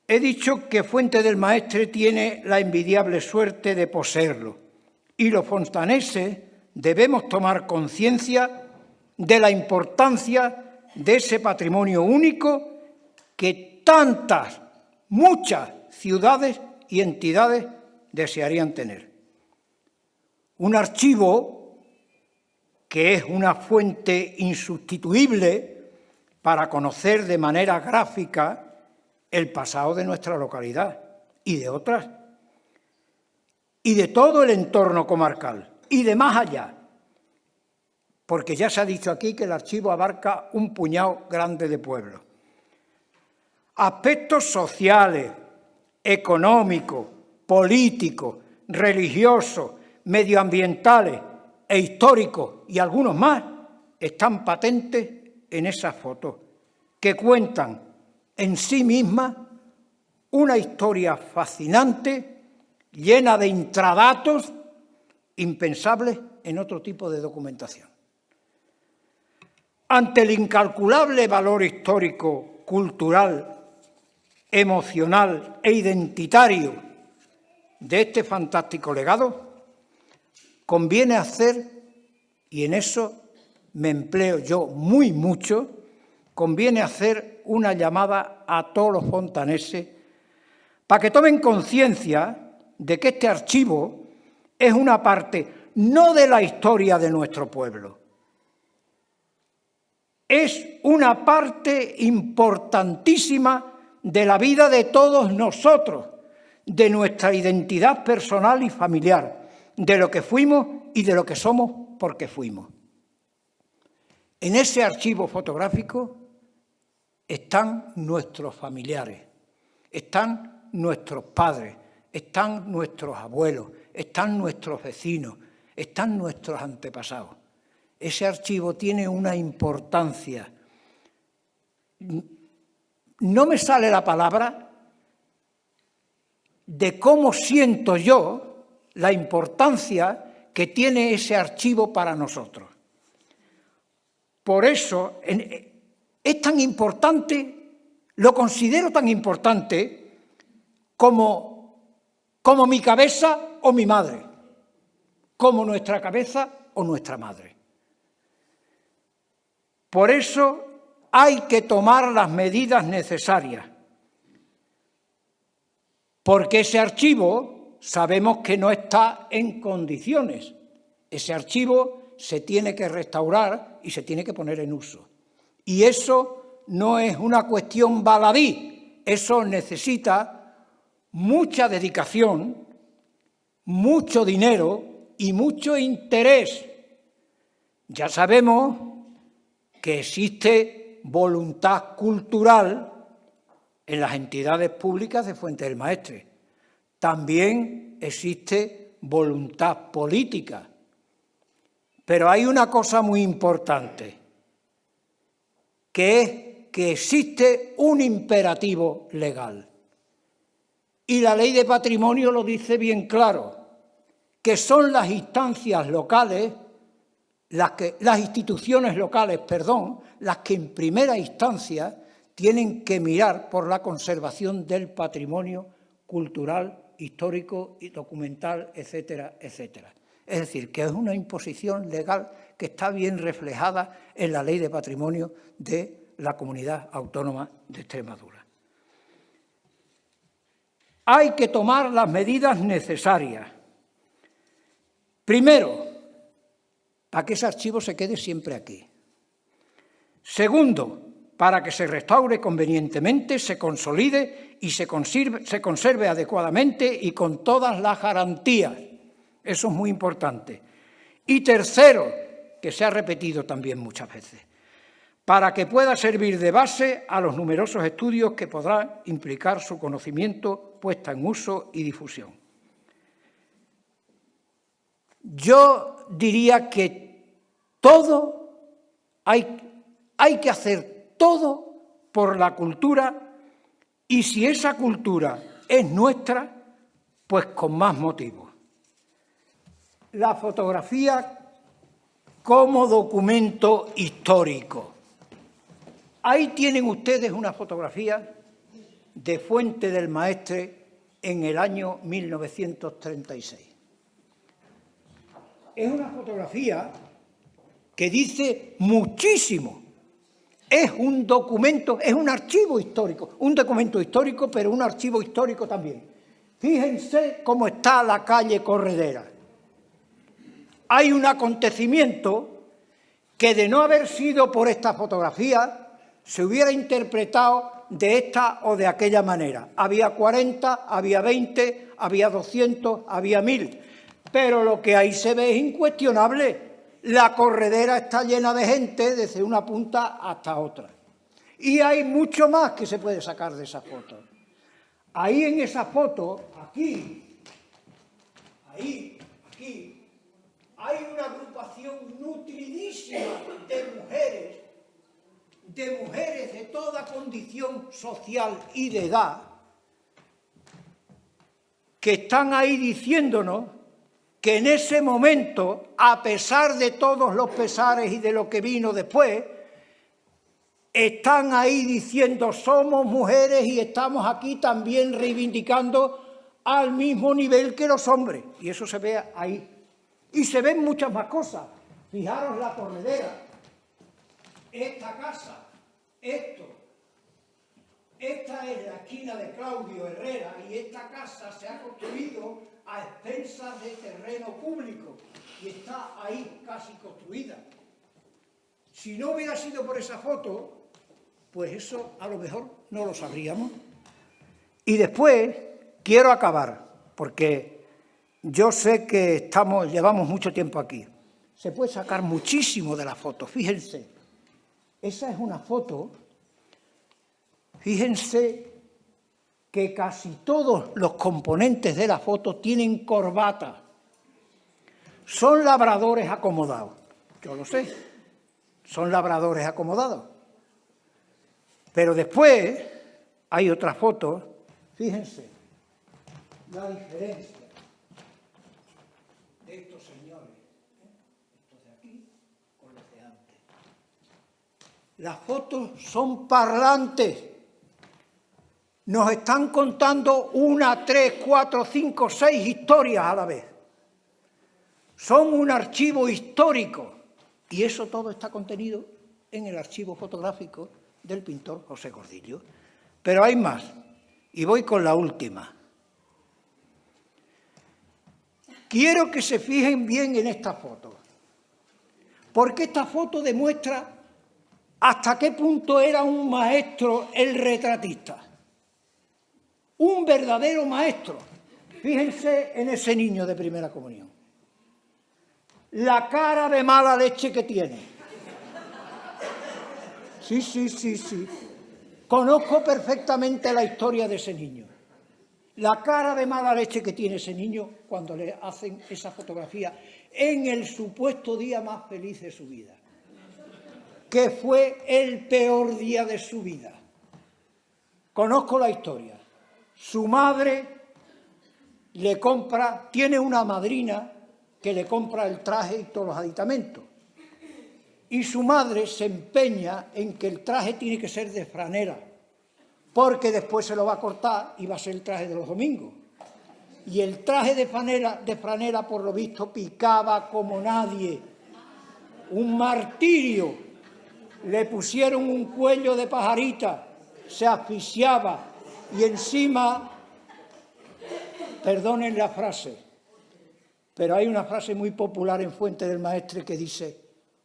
H: He dicho que Fuente del Maestre tiene la envidiable suerte de poseerlo y los fontaneses debemos tomar conciencia de la importancia de ese patrimonio único que tantas, muchas ciudades y entidades desearían tener. Un archivo que es una fuente insustituible para conocer de manera gráfica el pasado de nuestra localidad y de otras, y de todo el entorno comarcal, y de más allá, porque ya se ha dicho aquí que el archivo abarca un puñado grande de pueblos. Aspectos sociales, económicos, políticos, religiosos, medioambientales e históricos y algunos más están patentes en esas fotos que cuentan en sí mismas una historia fascinante, llena de intradatos impensables en otro tipo de documentación. Ante el incalculable valor histórico, cultural, emocional e identitario de este fantástico legado, conviene hacer, y en eso me empleo yo muy mucho, conviene hacer una llamada a todos los fontaneses para que tomen conciencia de que este archivo es una parte no de la historia de nuestro pueblo, es una parte importantísima de la vida de todos nosotros, de nuestra identidad personal y familiar, de lo que fuimos y de lo que somos porque fuimos. En ese archivo fotográfico están nuestros familiares, están nuestros padres, están nuestros abuelos, están nuestros vecinos, están nuestros antepasados. Ese archivo tiene una importancia. No me sale la palabra de cómo siento yo la importancia que tiene ese archivo para nosotros. Por eso es tan importante, lo considero tan importante como mi cabeza o mi madre, como nuestra cabeza o nuestra madre. Por eso hay que tomar las medidas necesarias, porque ese archivo sabemos que no está en condiciones. Ese archivo se tiene que restaurar y se tiene que poner en uso. Y eso no es una cuestión baladí, eso necesita mucha dedicación, mucho dinero y mucho interés. Ya sabemos que existe voluntad cultural en las entidades públicas de Fuente del Maestre. También existe voluntad política. Pero hay una cosa muy importante, que es que existe un imperativo legal. Y la Ley de Patrimonio lo dice bien claro, que son las instancias locales, las instituciones locales, las que en primera instancia tienen que mirar por la conservación del patrimonio cultural, histórico y documental, etcétera, etcétera. Es decir, que es una imposición legal que está bien reflejada en la Ley de Patrimonio de la Comunidad Autónoma de Extremadura. Hay que tomar las medidas necesarias. Primero, para que ese archivo se quede siempre aquí. Segundo, para que se restaure convenientemente, se consolide y se conserve adecuadamente y con todas las garantías. Eso es muy importante. Y tercero, que se ha repetido también muchas veces, para que pueda servir de base a los numerosos estudios que podrán implicar su conocimiento, puesta en uso y difusión. Yo diría que hay que hacer todo por la cultura, y si esa cultura es nuestra, pues con más motivo. La fotografía como documento histórico. Ahí tienen ustedes una fotografía de Fuente del Maestre en el año 1936. Es una fotografía que dice muchísimo. Es un documento, es un archivo histórico, un documento histórico, pero un archivo histórico también. Fíjense cómo está la calle Corredera. Hay un acontecimiento que, de no haber sido por esta fotografía, se hubiera interpretado de esta o de aquella manera. Había 40, había 20, había 200, había 1000. Pero lo que ahí se ve es incuestionable. La Corredera está llena de gente desde una punta hasta otra. Y hay mucho más que se puede sacar de esa foto. Ahí en esa foto, aquí, hay una agrupación nutridísima de mujeres de toda condición social y de edad, que están ahí diciéndonos que en ese momento, a pesar de todos los pesares y de lo que vino después, están ahí diciendo: somos mujeres y estamos aquí también reivindicando al mismo nivel que los hombres. Y eso se ve ahí. Y se ven muchas más cosas. Fijaros la Corredera, esta casa, esta es la esquina de Claudio Herrera, y esta casa se ha construido a expensas de terreno público y está ahí casi construida. Si no hubiera sido por esa foto, pues eso a lo mejor no lo sabríamos. Y después quiero acabar, porque yo sé que llevamos mucho tiempo aquí. Se puede sacar muchísimo de la foto. Fíjense, esa es una foto Fíjense que casi todos los componentes de la foto tienen corbata. Son labradores acomodados. Yo lo sé, son labradores acomodados. Pero después hay otras fotos, fíjense, la diferencia de estos señores, estos de aquí, con los de antes. Las fotos son parlantes. Nos están contando 1, 3, 4, 5, 6 historias a la vez. Son un archivo histórico y eso todo está contenido en el archivo fotográfico del pintor José Gordillo. Pero hay más y voy con la última. Quiero que se fijen bien en esta foto, porque esta foto demuestra hasta qué punto era un maestro el retratista. Un verdadero maestro. Fíjense en ese niño de primera comunión. La cara de mala leche que tiene. Sí. Conozco perfectamente la historia de ese niño. La cara de mala leche que tiene ese niño cuando le hacen esa fotografía en el supuesto día más feliz de su vida, que fue el peor día de su vida. Conozco la historia. Su madre le compra, tiene una madrina que le compra el traje y todos los aditamentos. Y su madre se empeña en que el traje tiene que ser de franela, porque después se lo va a cortar y va a ser el traje de los domingos. Y el traje de franela, por lo visto, picaba como nadie. Un martirio. Le pusieron un cuello de pajarita, se asfixiaba y encima, perdonen la frase, pero hay una frase muy popular en Fuente del Maestre que dice: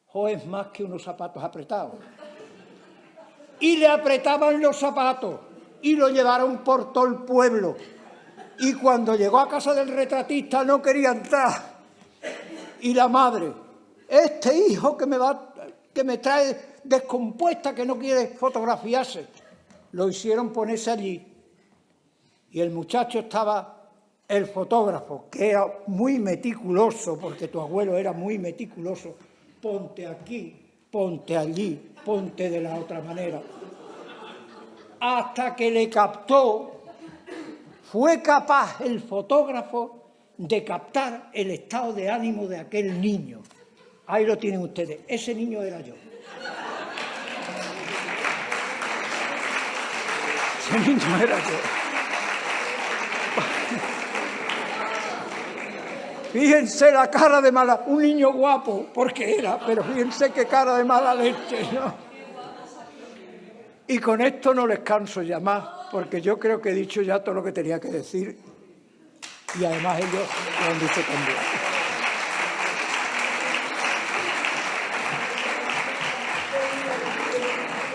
H: "Jo es más que unos zapatos apretados". Y le apretaban los zapatos y lo llevaron por todo el pueblo. Y cuando llegó a casa del retratista no quería entrar. Y la madre: "Este hijo que me trae descompuesta, que no quiere fotografiarse". Lo hicieron ponerse allí. Y el muchacho estaba, el fotógrafo, que era muy meticuloso, porque tu abuelo era muy meticuloso. Ponte aquí, ponte allí, ponte de la otra manera. Hasta que le captó, fue capaz el fotógrafo de captar el estado de ánimo de aquel niño. Ahí lo tienen ustedes, ese niño era yo. Ese niño era yo. Fíjense la cara de mala, un niño guapo, porque era, pero fíjense qué cara de mala leche, ¿no? Y con esto no les canso ya más, porque yo creo que he dicho ya todo lo que tenía que decir, y además ellos lo han dicho también.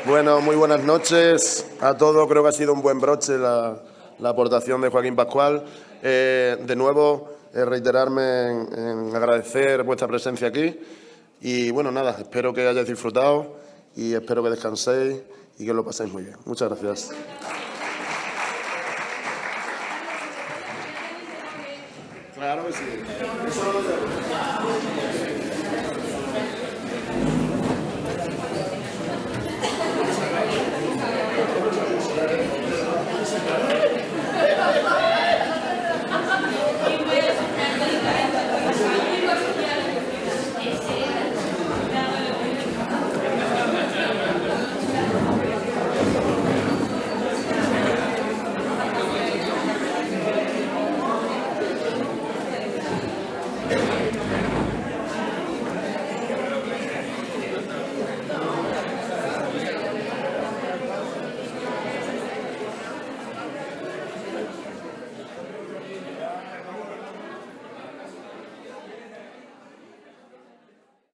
A: Bueno, muy buenas noches a todos. Creo que ha sido un buen broche la aportación de Joaquín Pascual. De nuevo, reiterarme en agradecer vuestra presencia aquí. Y bueno, nada, espero que hayáis disfrutado y espero que descanséis y que lo paséis muy bien. Muchas gracias. Claro que sí.